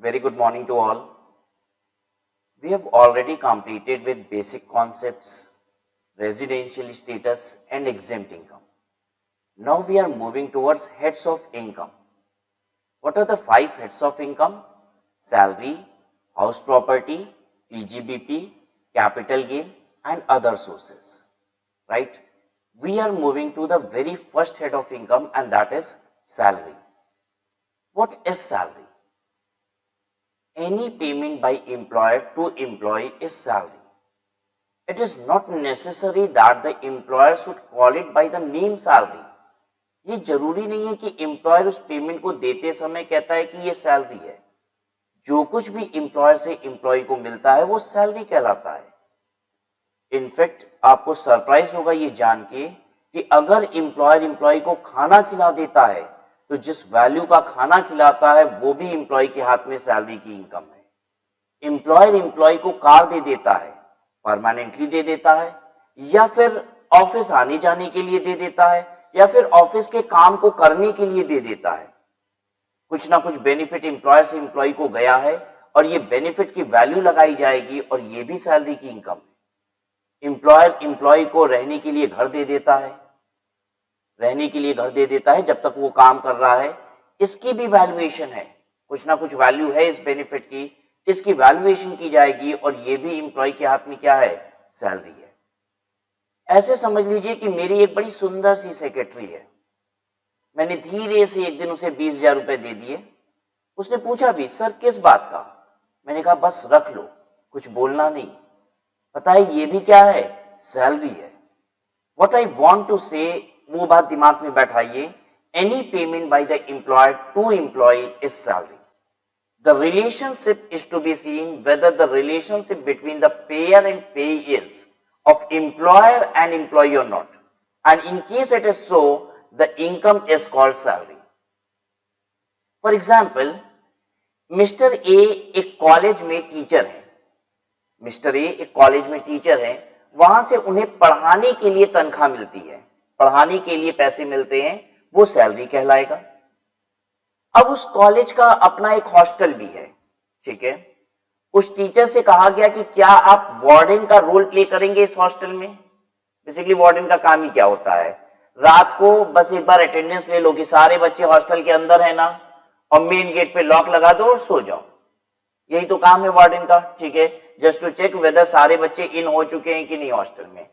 Very good morning to all. We have already completed with basic concepts, residential status and exempt income. Now we are moving towards heads of income. What are the 5 heads of income? Salary, house property, PGBP, capital gain and other sources. Right? We are moving to the very first head of income, and that is salary. What is salary? Any payment by employer to employee is salary. It is not necessary that the employer should call it by the name salary. ये जरूरी नहीं है कि employer उस payment को देते समय कहता है कि ये सैलरी है. जो कुछ भी एम्प्लॉयर से एम्प्लॉय को मिलता है वो सैलरी कहलाता है. इनफैक्ट आपको सरप्राइज होगा ये जान के कि अगर एम्प्लॉयर एम्प्लॉय को खाना खिला देता है तो जिस वैल्यू का खाना खिलाता है वो भी एम्प्लॉय के हाथ में सैलरी की इनकम है. एम्प्लॉयर एम्प्लॉय को कार दे देता है, परमानेंटली दे देता है, या फिर ऑफिस आने जाने के लिए दे देता है, या फिर ऑफिस के काम को करने के लिए दे देता है. कुछ ना कुछ बेनिफिट एम्प्लॉयर से एम्प्लॉय को गया है और ये बेनिफिट की वैल्यू लगाई जाएगी और ये भी सैलरी की इनकम है. एम्प्लॉयर एम्प्लॉय को रहने के लिए घर दे देता है, जब तक वो काम कर रहा है. इसकी भी वैल्यूएशन है, कुछ ना कुछ वैल्यू है इस बेनिफिट की, इसकी वैल्यूएशन की जाएगी और ये भी एम्प्लॉय के हाथ में क्या है? सैलरी है. ऐसे समझ लीजिए कि मेरी एक बड़ी सुंदर सी सेक्रेटरी है. मैंने धीरे से एक दिन उसे 20,000 रुपए दे दिए. उसने पूछा भी, सर किस बात का? मैंने कहा बस रख लो, कुछ बोलना नहीं. पता है ये भी क्या है? सैलरी है. व्हाट आई वांट टू से, वो बात दिमाग में बैठाइए. Any payment by the employer to employee is salary. The relationship is to be seen whether the relationship between the payer and payee is of employer and employee or not. And in case it is so, the income is called salary. For example, Mr. A एक college में teacher है. वहां से उन्हें पढ़ाने के लिए तनख्वाह मिलती है, पढ़ाने के लिए पैसे मिलते हैं, वो सैलरी कहलाएगा. अब उस कॉलेज का अपना एक हॉस्टल भी है, ठीक है. उस टीचर से कहा गया कि क्या आप वार्डन का रोल प्ले करेंगे इस हॉस्टल में. बेसिकली वार्डन का काम ही क्या होता है? रात को बस एक बार अटेंडेंस ले लो कि सारे बच्चे हॉस्टल के अंदर है ना, और मेन गेट पे लॉक लगा दो और सो जाओ. यही तो काम है वार्डन का, ठीक है. जस्ट टू चेक वेदर सारे बच्चे इन हो चुके हैं कि नहीं हॉस्टल में.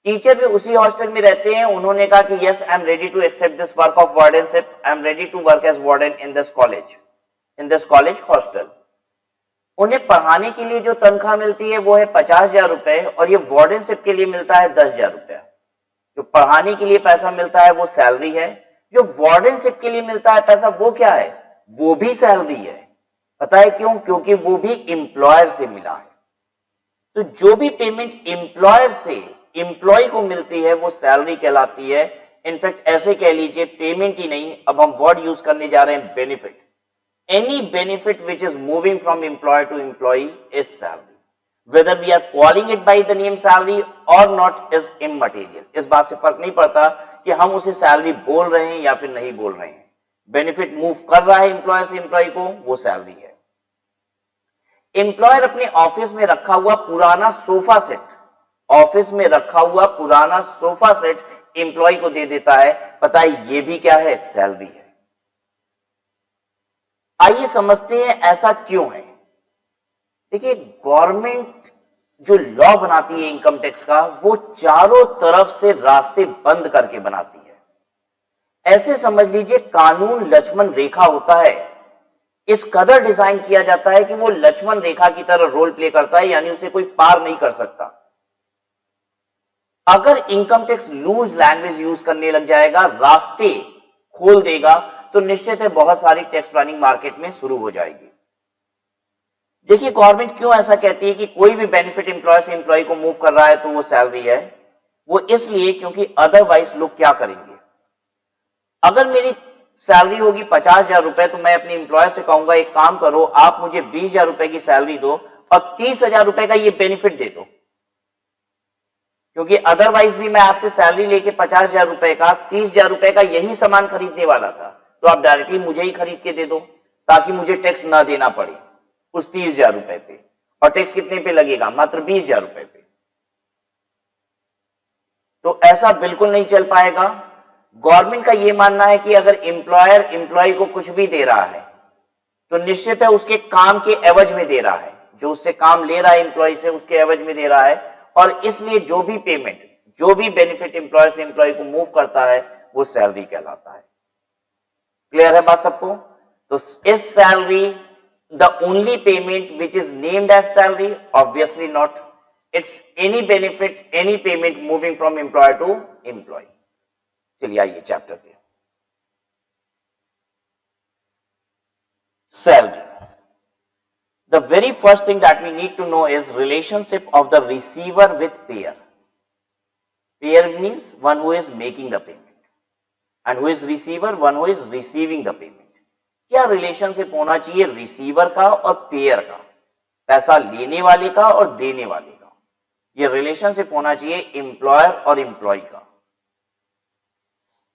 टीचर भी उसी हॉस्टल में रहते हैं. उन्होंने कहा कि yes, I am ready to accept this work of wardenship, I am ready to work as warden in this college hostel. उन्हें पढ़ाने के लिए जो तनख्वाह मिलती है वो है 50,000 रुपए, और ये वार्डनशिप के लिए मिलता है 10,000 रुपया. जो पढ़ाने के लिए पैसा मिलता है वो सैलरी है. जो वार्डनशिप के लिए मिलता है पैसा वो क्या है? वो भी सैलरी है. पता है क्यों? क्योंकि वो भी एम्प्लॉयर से मिला है. तो जो भी पेमेंट एम्प्लॉयर से एम्प्लॉय को मिलती है वो सैलरी कहलाती है. इनफैक्ट ऐसे कह लीजिए, पेमेंट ही नहीं, अब हम वर्ड यूज करने जा रहे हैं benefit. Any benefit which is moving from employer to employee is salary. Whether we are calling it by the name salary or not is immaterial. इस बात से फर्क नहीं पड़ता कि हम उसे सैलरी बोल रहे हैं या फिर नहीं बोल रहे हैं. बेनिफिट मूव कर रहा है एम्प्लॉयर से एम्प्लॉय को, वो सैलरी है. एम्प्लॉयर अपने ऑफिस में रखा हुआ पुराना सोफा सेट एम्प्लॉय को दे देता है. पता है ये भी क्या है? सैलरी है. आइए समझते हैं ऐसा क्यों है. देखिए, गवर्नमेंट जो लॉ बनाती है इनकम टैक्स का, वो चारों तरफ से रास्ते बंद करके बनाती है. ऐसे समझ लीजिए कानून लक्ष्मण रेखा होता है. इस कदर डिजाइन किया जाता है कि वो लक्ष्मण रेखा की तरह रोल प्ले करता है, यानी उसे कोई पार नहीं कर सकता. अगर income tax loose language use करने लग जाएगा, रास्ते खोल देगा, तो निश्चित है बहुत सारी टैक्स प्लानिंग मार्केट में शुरू हो जाएगी. देखिए, गवर्नमेंट क्यों ऐसा कहती है कि कोई भी बेनिफिट एम्प्लॉयर से एम्प्लॉय को मूव कर रहा है तो वो सैलरी है. वो इसलिए क्योंकि अदरवाइज लोग क्या करेंगे. अगर मेरी सैलरी होगी 50,000 रुपए, तो मैं अपने एम्प्लॉयर से कहूंगा एक काम करो, आप मुझे 20,000 रुपए की सैलरी दो और 30,000 रुपए का ये बेनिफिट दे दो. क्योंकि अदरवाइज भी मैं आपसे सैलरी लेके 50,000 रुपए का 30,000 रुपए का यही सामान खरीदने वाला था, तो आप डायरेक्टली मुझे ही खरीद के दे दो. ताकि मुझे टैक्स ना देना पड़े उस 30,000 रुपए पे। और टैक्स कितने पे लगेगा? मात्र 20,000 रुपए पे। तो ऐसा बिल्कुल नहीं चल पाएगा। गवर्नमेंट का यह मानना है कि अगर एम्प्लॉयर एम्प्लॉय को कुछ भी दे रहा है तो निश्चित है उसके काम के एवज में दे रहा है, जो उससे काम ले रहा है एम्प्लॉय से उसके एवज में दे रहा है, और इसलिए जो भी पेमेंट, जो भी बेनिफिट एम्प्लॉयर से एम्प्लॉय को मूव करता है वो सैलरी कहलाता है। क्लियर है बात सबको? तो इस salary the only payment which is named as salary? Obviously not. It's any benefit, any payment moving from employer to employee. चलिए आइए चैप्टर पे। Salary. The very first thing that we need to know is relationship of the receiver with payer. Payer means one who is making the payment, and who is receiver? One who is receiving the payment. क्या relationship होना चाहिए receiver का और pair का, पैसा लेने वाले का और देने वाले का? ये रिलेशनशिप होना चाहिए एम्प्लॉयर और एम्प्लॉय का।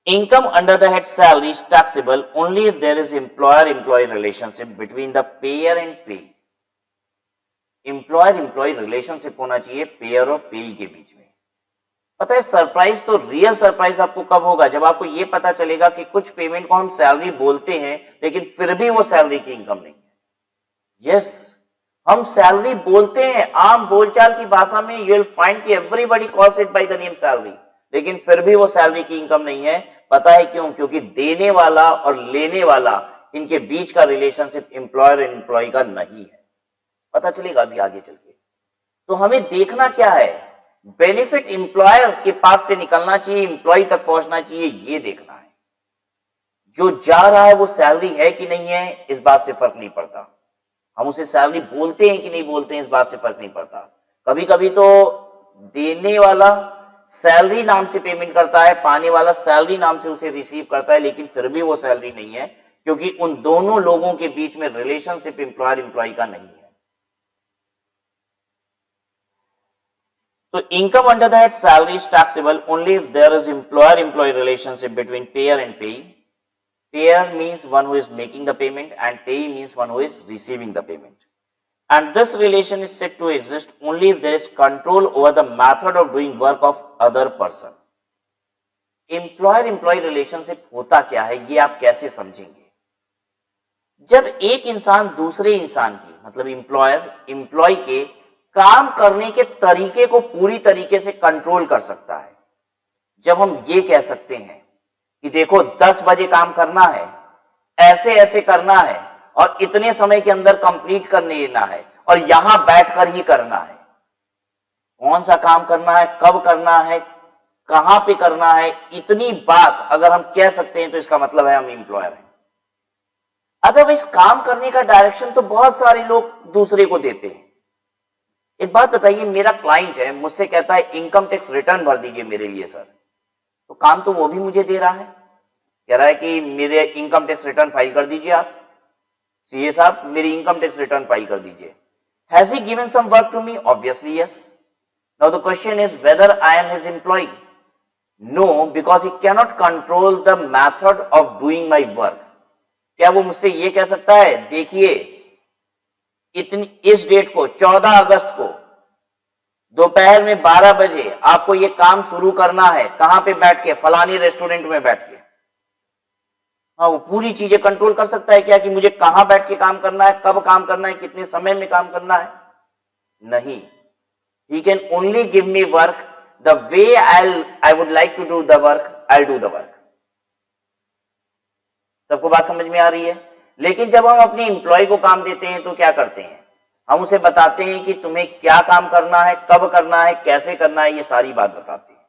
Income under the head salary is taxable only if there is employer-employee relationship between the payer and payee. Employer-employee relationship होना चाहिए पेयर और पेई के बीच में। पता है सरप्राइज तो, रियल सरप्राइज आपको कब होगा? जब आपको ये पता चलेगा कि कुछ पेमेंट को हम सैलरी बोलते हैं लेकिन फिर भी वो सैलरी की इनकम नहीं है। यस, हम सैलरी बोलते हैं, आम बोलचाल की भाषा में यू विल फाइंड कि everybody calls it by the name salary, लेकिन फिर भी वो सैलरी की इनकम नहीं है। पता है क्यों? क्योंकि देने वाला और लेने वाला, इनके बीच का रिलेशनशिप एम्प्लॉयर और एम्प्लॉय का नहीं है। पता चलेगा अभी आगे चल के। तो हमें देखना क्या है? बेनिफिट एम्प्लॉयर के पास से निकलना चाहिए, एम्प्लॉय तक पहुंचना चाहिए, ये देखना है। जो जा रहा है वो सैलरी है कि नहीं है, इस बात से फर्क नहीं पड़ता। हम उसे सैलरी बोलते हैं कि नहीं बोलते हैं, इस बात से फर्क नहीं पड़ता। कभी कभी तो देने वाला सैलरी नाम से पेमेंट करता है, पाने वाला सैलरी नाम से उसे रिसीव करता है, लेकिन फिर भी वो सैलरी नहीं है, क्योंकि उन दोनों लोगों के बीच में रिलेशनशिप एम्प्लॉयर एम्प्लॉय का नहीं है। तो income under the head salary is taxable only if there is employer employee relationship between payer and payee. Payer means one who is making the payment and payee means one who is receiving the payment. And this relation is said to exist only if there is control over the method of doing work of other person. Employer-employee relationship होता क्या है, ये आप कैसे समझेंगे? जब एक इंसान दूसरे इंसान की, मतलब एम्प्लॉयर एम्प्लॉय के काम करने के तरीके को पूरी तरीके से कंट्रोल कर सकता है। जब हम ये कह सकते हैं कि देखो 10 बजे काम करना है, ऐसे ऐसे करना है और इतने समय के अंदर कंप्लीट करने लेना है और यहां बैठकर ही करना है। कौन सा काम करना है, कब करना है, कहां पे करना है, इतनी बात अगर हम कह सकते हैं तो इसका मतलब है हम एम्प्लॉयर हैं। अदरवाइज काम करने का डायरेक्शन तो बहुत सारे लोग दूसरे को देते हैं। एक बात बताइए, मेरा क्लाइंट है, मुझसे कहता है इनकम टैक्स रिटर्न भर दीजिए मेरे लिए सर, तो काम तो वो भी मुझे दे रहा है, कह रहा है कि मेरे इनकम टैक्स रिटर्न फाइल कर दीजिए आप, सीए साहब मेरी इनकम टैक्स रिटर्न फाइल कर दीजिए। Has he given some work to me? Obviously yes. Now the question is whether I am his employee. No, because he cannot control the method of doing my work. क्या वो मुझसे ये कह सकता है, देखिए इतनी इस डेट को 14 अगस्त को दोपहर में 12 बजे आपको ये काम शुरू करना है, कहां पे बैठ के? फलानी रेस्टोरेंट में बैठ के। हाँ, वो पूरी चीजें कंट्रोल कर सकता है क्या कि मुझे कहां बैठ के काम करना है, कब काम करना है, कितने समय में काम करना है? नहीं। He can only give me work the way I would like to do the work, I'll do the work. सबको बात समझ में आ रही है? लेकिन जब हम अपने एम्प्लॉय को काम देते हैं तो क्या करते हैं? हम उसे बताते हैं कि तुम्हें क्या काम करना है, कब करना है, कैसे करना है, ये सारी बात बताते हैं।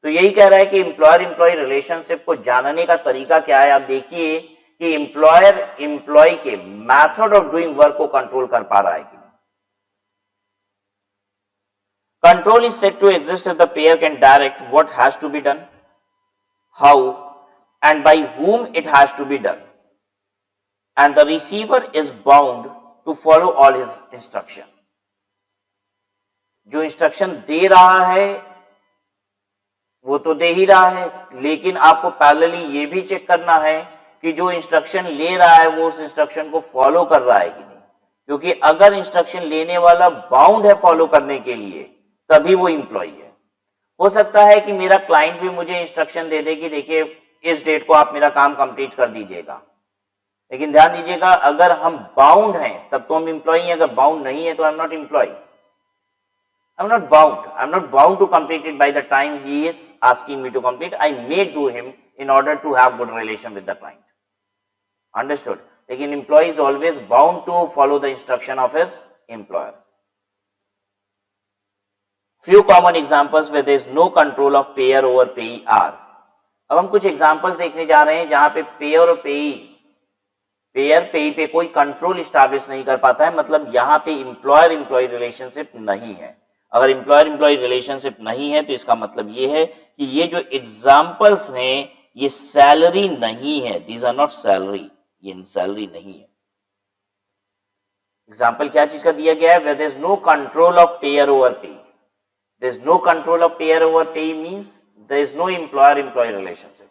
तो यही कह रहा है कि एम्प्लॉयर एम्प्लॉय रिलेशनशिप को जानने का तरीका क्या है। आप देखिए कि एम्प्लॉयर एम्प्लॉय के मेथड ऑफ डूइंग वर्क को कंट्रोल कर पा रहा है कि नहीं। Control is said to exist if the payer can direct what has to be done, how and by whom it has to be done, and the receiver is bound to follow all his instruction. जो instruction दे रहा है वो तो दे ही रहा है, लेकिन आपको parallelly ये भी चेक करना है कि जो इंस्ट्रक्शन ले रहा है वो उस इंस्ट्रक्शन को फॉलो कर रहा है कि नहीं, क्योंकि अगर इंस्ट्रक्शन लेने वाला बाउंड है फॉलो करने के लिए तभी वो इंप्लॉय है। हो सकता है कि मेरा क्लाइंट भी मुझे इंस्ट्रक्शन दे दे कि देखिए इस डेट को आप मेरा काम कंप्लीट कर दीजिएगा, लेकिन ध्यान दीजिएगा अगर हम बाउंड हैं तब तो हम इंप्लॉय हैं, अगर बाउंड नहीं है तो I am not employee. I'm not bound. I'm not bound to complete it by the time he is asking me to complete. I may do him in order to have good relation with the client. Understood? लेकिन employee is always bound to follow the instruction of his employer. Few common examples where there is no control of payer over payee are. अब हम कुछ examples देखने जा रहे हैं जहां पे payer और पेयर पेई पे कोई कंट्रोल स्टैब्लिश नहीं कर पाता है, मतलब यहां पे एम्प्लॉयर एम्प्लॉय रिलेशनशिप नहीं है। अगर एम्प्लॉयर एम्प्लॉय रिलेशनशिप नहीं है तो इसका मतलब ये है कि ये जो एग्जाम्पल्स हैं ये सैलरी नहीं है, दीज आर नॉट सैलरी, ये सैलरी नहीं है। एग्जाम्पल क्या चीज का दिया गया है, where there is no control of payer over payee. There is no control of payer over payee means there is no employer employee relationship,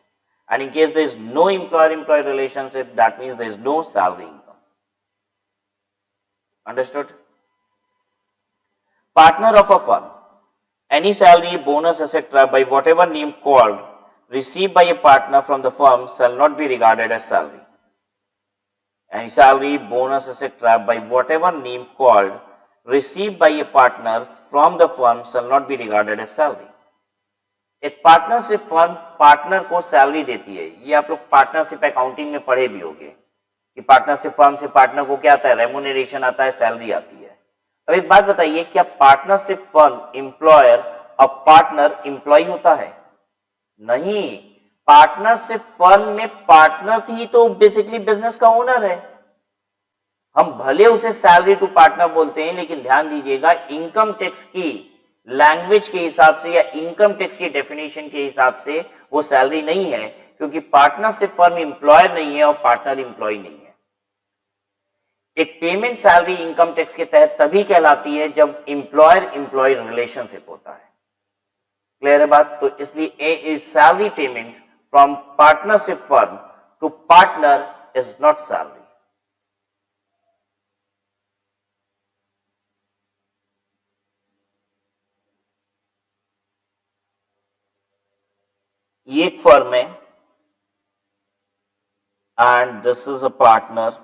and in case there is no employer employee relationship, that means there is no salary income. Understood? Partner of a firm, any salary, bonus, etc. by whatever name called received by a partner from the firm shall not be regarded as salary. Any salary, bonus, etc. by whatever name called received by a partner from the firm shall not be regarded as salary. एक partnership firm partner को salary देती है, ये आप लोग partnership accounting में पढ़े भी होंगे कि पार्टनरशिप फर्म से पार्टनर को क्या आता है, रेम्यूनरेशन आता है, सैलरी आती है। अब एक बात बताइए, क्या पार्टनरशिप फर्म एम्प्लॉयर और पार्टनर एम्प्लॉय होता है? नहीं, पार्टनरशिप फर्म में पार्टनर ही तो बेसिकली बिजनेस का ओनर है। हम भले उसे सैलरी टू पार्टनर बोलते हैं, लेकिन ध्यान दीजिएगा इनकम टैक्स की लैंग्वेज के हिसाब से या इनकम टैक्स की डेफिनेशन के हिसाब से वो सैलरी नहीं है, क्योंकि पार्टनरशिप फर्म एम्प्लॉयर नहीं है और पार्टनर एम्प्लॉय नहीं है। एक पेमेंट सैलरी इनकम टैक्स के तहत तभी कहलाती है जब एम्प्लॉयर एम्प्लॉय रिलेशनशिप होता है। क्लियर है बात? तो इसलिए salary payment from partnership firm to partner is not salary. ये एक फर्म है and this is a partner.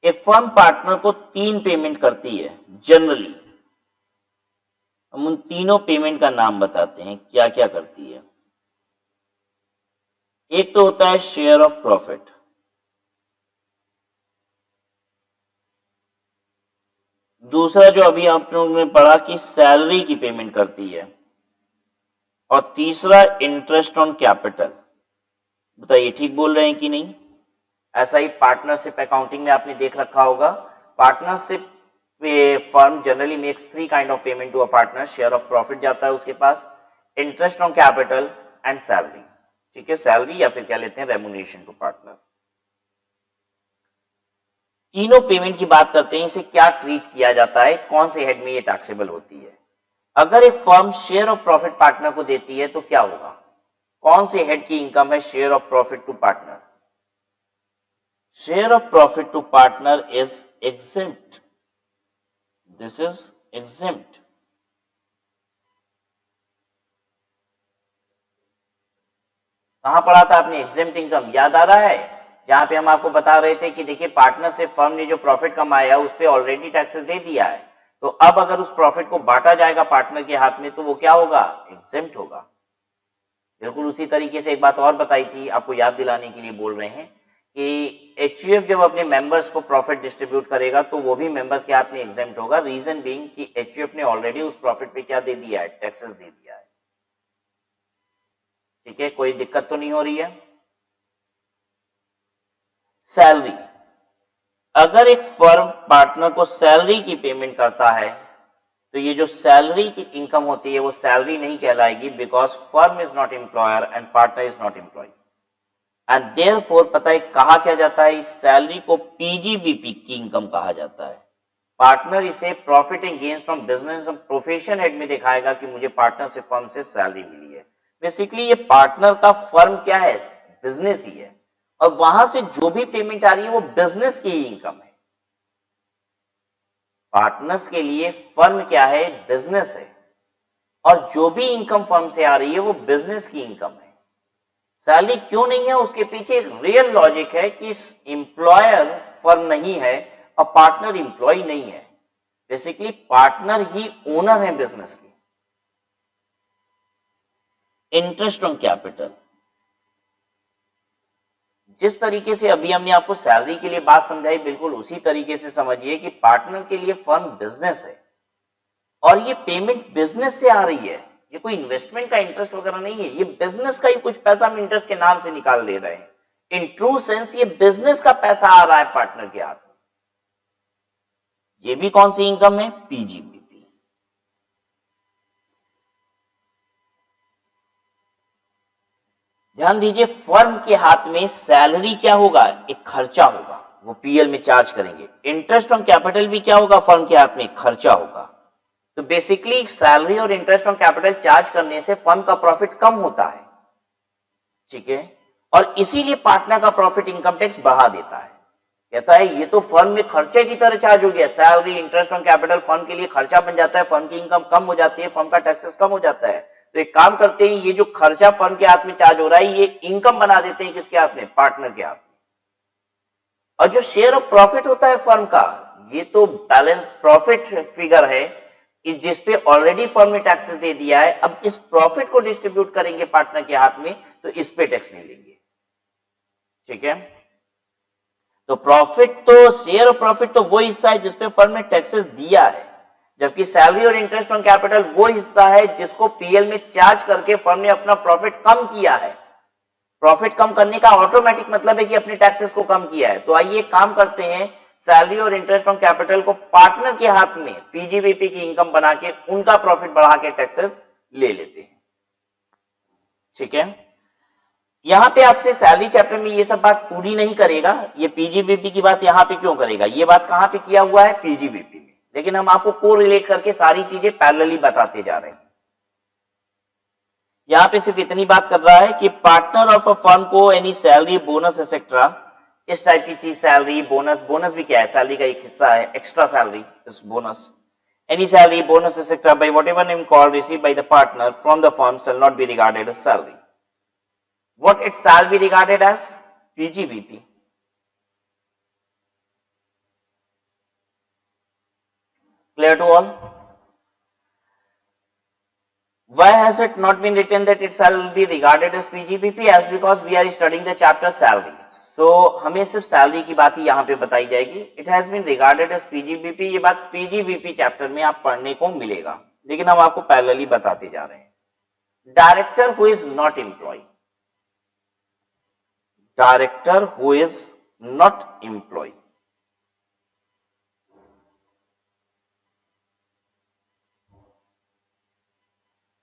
एक फर्म पार्टनर को 3 पेमेंट करती है जनरली। हम उन तीनों पेमेंट का नाम बताते हैं, क्या क्या करती है। एक तो होता है शेयर ऑफ प्रॉफिट, दूसरा जो अभी आप लोगों ने पढ़ा कि सैलरी की पेमेंट करती है, और तीसरा इंटरेस्ट ऑन कैपिटल। बताइए ठीक बोल रहे हैं कि नहीं? ऐसा ही पार्टनरशिप अकाउंटिंग में आपने देख रखा होगा। Partnership firm generally makes 3 kind of payment to a partner. Share of profit जाता है उसके पास, interest on capital and salary. ठीक है, सैलरी या फिर क्या लेते हैं, रेम्यूनरेशन टू पार्टनर। तीनों पेमेंट की बात करते हैं, इसे क्या ट्रीट किया जाता है, कौन से हेड में ये टैक्सेबल होती है। अगर एक firm share of profit partner को देती है तो क्या होगा, कौन से हेड की इनकम है share of profit to partner? Share of profit to partner is exempt. This is exempt. कहां पढ़ा था आपने exempt इनकम, याद आ रहा है? जहां पे हम आपको बता रहे थे कि देखिए पार्टनरशिप फर्म ने जो प्रॉफिट कमाया उस पर ऑलरेडी टैक्सेस दे दिया है, तो अब अगर उस प्रॉफिट को बांटा जाएगा पार्टनर के हाथ में तो वो क्या होगा, एग्जेम्प्ट होगा। बिल्कुल उसी तरीके से एक बात और बताई थी, आपको याद दिलाने के लिए बोल रहे हैं कि एचयूएफ जब अपने मेंबर्स को प्रॉफिट डिस्ट्रीब्यूट करेगा तो वो भी मेंबर्स के हाथ में एग्जेम्प्ट होगा। रीजन बीइंग कि एचयूएफ ने ऑलरेडी उस प्रॉफिट पे क्या दे दिया है, टैक्सेस दे दिया है। ठीक है, कोई दिक्कत तो नहीं हो रही है। सैलरी, अगर एक फर्म पार्टनर को सैलरी की पेमेंट करता है तो ये जो सैलरी की इनकम होती है वो सैलरी नहीं कहलाएगी, because firm is not employer and partner is not employee. And therefore पता है कहा क्या जाता है, इस सैलरी को पीजीबीपी की इनकम कहा जाता है। पार्टनर इसे profit and gains from business profession head में दिखाएगा कि मुझे पार्टनरशिप फर्म से सैलरी मिली है, बेसिकली ये पार्टनर का फर्म क्या है, बिजनेस ही है, और वहां से जो भी पेमेंट आ रही है वो बिजनेस की ही इनकम है। पार्टनर्स के लिए फर्म क्या है, बिजनेस है, और जो भी इनकम फर्म से आ रही है वो बिजनेस की इनकम है। सैलरी क्यों नहीं है, उसके पीछे एक रियल लॉजिक है कि एम्प्लॉयर फर्म नहीं है और पार्टनर एम्प्लॉय नहीं है। बेसिकली पार्टनर ही ओनर है बिजनेस की। इंटरेस्ट ऑन कैपिटल, जिस तरीके से अभी हमने आपको सैलरी के लिए बात समझाई, बिल्कुल उसी तरीके से समझिए कि पार्टनर के लिए फर्म बिजनेस है और ये पेमेंट बिजनेस से आ रही है। ये कोई इन्वेस्टमेंट का इंटरेस्ट वगैरह नहीं है, ये बिजनेस का ही कुछ पैसा हम इंटरेस्ट के नाम से निकाल ले रहे हैं। इन ट्रू सेंस ये बिजनेस का पैसा आ रहा है पार्टनर के हाथ में। ये भी कौन सी इनकम है, पीजीबीपी। ध्यान दीजिए, फर्म के हाथ में सैलरी क्या होगा, एक खर्चा होगा, वो पीएल में चार्ज करेंगे। इंटरेस्ट ऑन कैपिटल भी क्या होगा, फर्म के हाथ में एक खर्चा होगा। तो बेसिकली सैलरी और इंटरेस्ट ऑन कैपिटल चार्ज करने से फर्म का प्रॉफिट कम होता है, ठीक है, और इसीलिए पार्टनर का प्रॉफिट इनकम टैक्स बढ़ा देता है। कहता है ये तो फर्म में खर्चे की तरह चार्ज हो गया, salary interest on capital firm के लिए खर्चा बन जाता है, फर्म की इनकम कम हो जाती है, फर्म का टैक्सेस कम हो जाता है। तो एक काम करते हैं, ये जो खर्चा फर्म के हाथ में चार्ज हो रहा है ये इनकम बना देते हैं, किसके हाथ में, पार्टनर के हाथ में। और जो शेयर ऑफ प्रॉफिट होता है फर्म का, ये तो बैलेंस प्रॉफिट फिगर है जिसपे ऑलरेडी फर्म ने टैक्सेस दे दिया है। अब इस प्रॉफिट को डिस्ट्रीब्यूट करेंगे पार्टनर के हाथ में, तो इस पे टैक्स नहीं लेंगे, ठीक है। तो प्रॉफिट तो, शेयर ऑफ प्रॉफिट तो वो हिस्सा है जिसपे फर्म ने टैक्सेस दिया है, जबकि सैलरी और इंटरेस्ट ऑन कैपिटल वो हिस्सा है जिसको पीएल में चार्ज करके फर्म ने अपना प्रॉफिट कम किया है। प्रॉफिट कम करने का ऑटोमेटिक मतलब है कि अपने टैक्सेस को कम किया है। तो आइए काम करते हैं, सैलरी और इंटरेस्ट ऑन कैपिटल को पार्टनर के हाथ में पीजीबीपी की इनकम बना के उनका प्रॉफिट बढ़ा के टैक्सेस ले लेते हैं, ठीक है। यहां पे आपसे सैलरी चैप्टर में ये सब बात पूरी नहीं करेगा, ये पीजीबीपी की बात यहां पे क्यों करेगा, ये बात कहां पे किया हुआ है, पीजीबीपी में, लेकिन हम आपको को रिलेट करके सारी चीजें पैरेलली बताते जा रहे हैं। यहां पे सिर्फ इतनी बात कर रहा है कि पार्टनर ऑफ अ फर्म को एनी सैलरी, बोनस एक्सेट्रा, इस टाइप की चीज, सैलरी, बोनस, बोनस भी क्या है, सैलरी का एक हिस्सा है, extra salary is bonus, any salary, bonus etcetera by whatever name called received by the partner from the firm shall not be regarded as salary. What it shall be regarded as, PGBP. Clear to all? Why has it not been written that it shall be regarded as PGBP? As because we are studying the chapter salary. So हमें सिर्फ salary की बात ही यहाँ पे बताई जाएगी। It has been regarded as PGBP, ये बात PGBP चैप्टर में आप पढ़ने को मिलेगा, लेकिन हम आपको पैरेलली बताते जा रहे हैं। Director who is not employee, director who is not employee,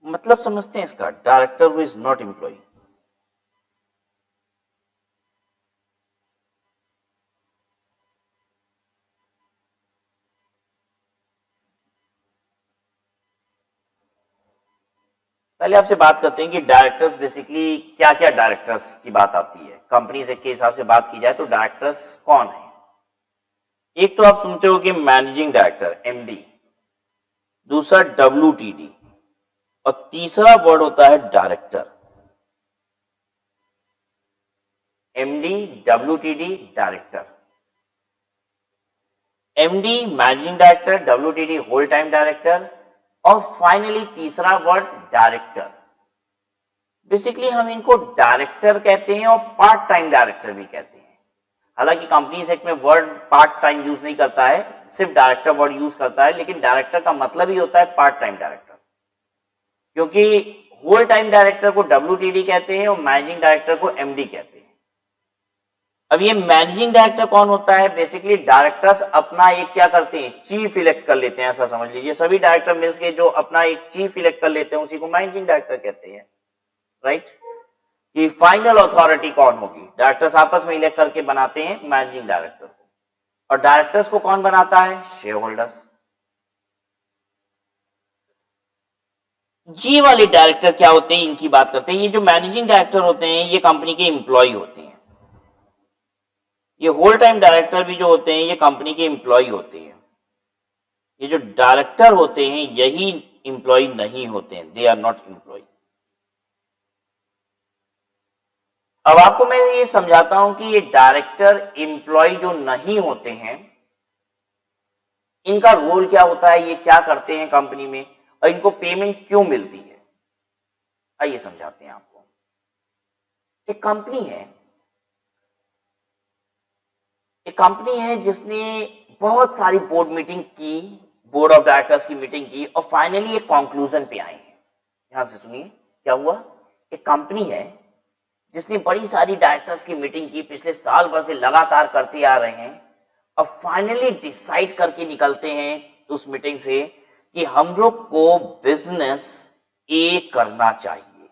मतलब समझते हैं इसका, director who is not employee. पहले आपसे बात करते हैं कि डायरेक्टर्स बेसिकली क्या क्या, डायरेक्टर्स की बात आती है कंपनीज के हिसाब से बात की जाए तो डायरेक्टर्स कौन है। एक तो आप सुनते हो कि मैनेजिंग डायरेक्टर, एमडी, दूसरा डब्ल्यूटीडी, और तीसरा वर्ड होता है director. MD, WTD, director. MD managing director, WTD whole time director, और फाइनली तीसरा वर्ड डायरेक्टर। बेसिकली हम इनको डायरेक्टर कहते हैं और पार्ट टाइम डायरेक्टर भी कहते हैं। हालांकि कंपनीज एक्ट में वर्ड पार्ट टाइम यूज नहीं करता है, सिर्फ डायरेक्टर वर्ड यूज करता है, लेकिन डायरेक्टर का मतलब ही होता है पार्ट टाइम डायरेक्टर, क्योंकि होल टाइम डायरेक्टर को डब्ल्यूटीडी कहते हैं और मैनेजिंग डायरेक्टर को एमडी कहते हैं। अब ये मैनेजिंग डायरेक्टर कौन होता है, बेसिकली डायरेक्टर्स अपना एक क्या करते हैं, चीफ इलेक्ट कर लेते हैं, ऐसा समझ लीजिए। सभी डायरेक्टर मिल्स के जो अपना एक चीफ इलेक्ट कर लेते हैं उसी को मैनेजिंग डायरेक्टर कहते हैं, राइट। कि फाइनल अथॉरिटी कौन होगी, डायरेक्टर्स आपस में इलेक्ट करके बनाते हैं मैनेजिंग डायरेक्टर को, और डायरेक्टर्स को कौन बनाता है, शेयर होल्डर्स। ये वाले डायरेक्टर क्या होते हैं, इनकी बात करते हैं। ये जो मैनेजिंग डायरेक्टर होते हैं ये कंपनी के एम्प्लॉय होते हैं। ये होल टाइम डायरेक्टर भी जो होते हैं ये कंपनी के एम्प्लॉय होते हैं। ये जो डायरेक्टर होते हैं यही एम्प्लॉय नहीं होते हैं, दे आर नॉट एम्प्लॉय। अब आपको मैं ये समझाता हूं कि ये डायरेक्टर एम्प्लॉय जो नहीं होते हैं इनका रोल क्या होता है, ये क्या करते हैं कंपनी में और इनको पेमेंट क्यों मिलती है। आइए समझाते हैं आपको। एक कंपनी है, एक कंपनी है जिसने बहुत सारी बोर्ड मीटिंग की, बोर्ड ऑफ डायरेक्टर्स की मीटिंग की और फाइनली एक कंक्लूजन पे आए हैं। ध्यान से सुनिए क्या हुआ। एक कंपनी है जिसने बड़ी सारी डायरेक्टर्स की मीटिंग की, पिछले साल भर से लगातार करते आ रहे हैं और फाइनली डिसाइड करके निकलते हैं उस मीटिंग से कि हम लोग को बिजनेस ए करना चाहिए।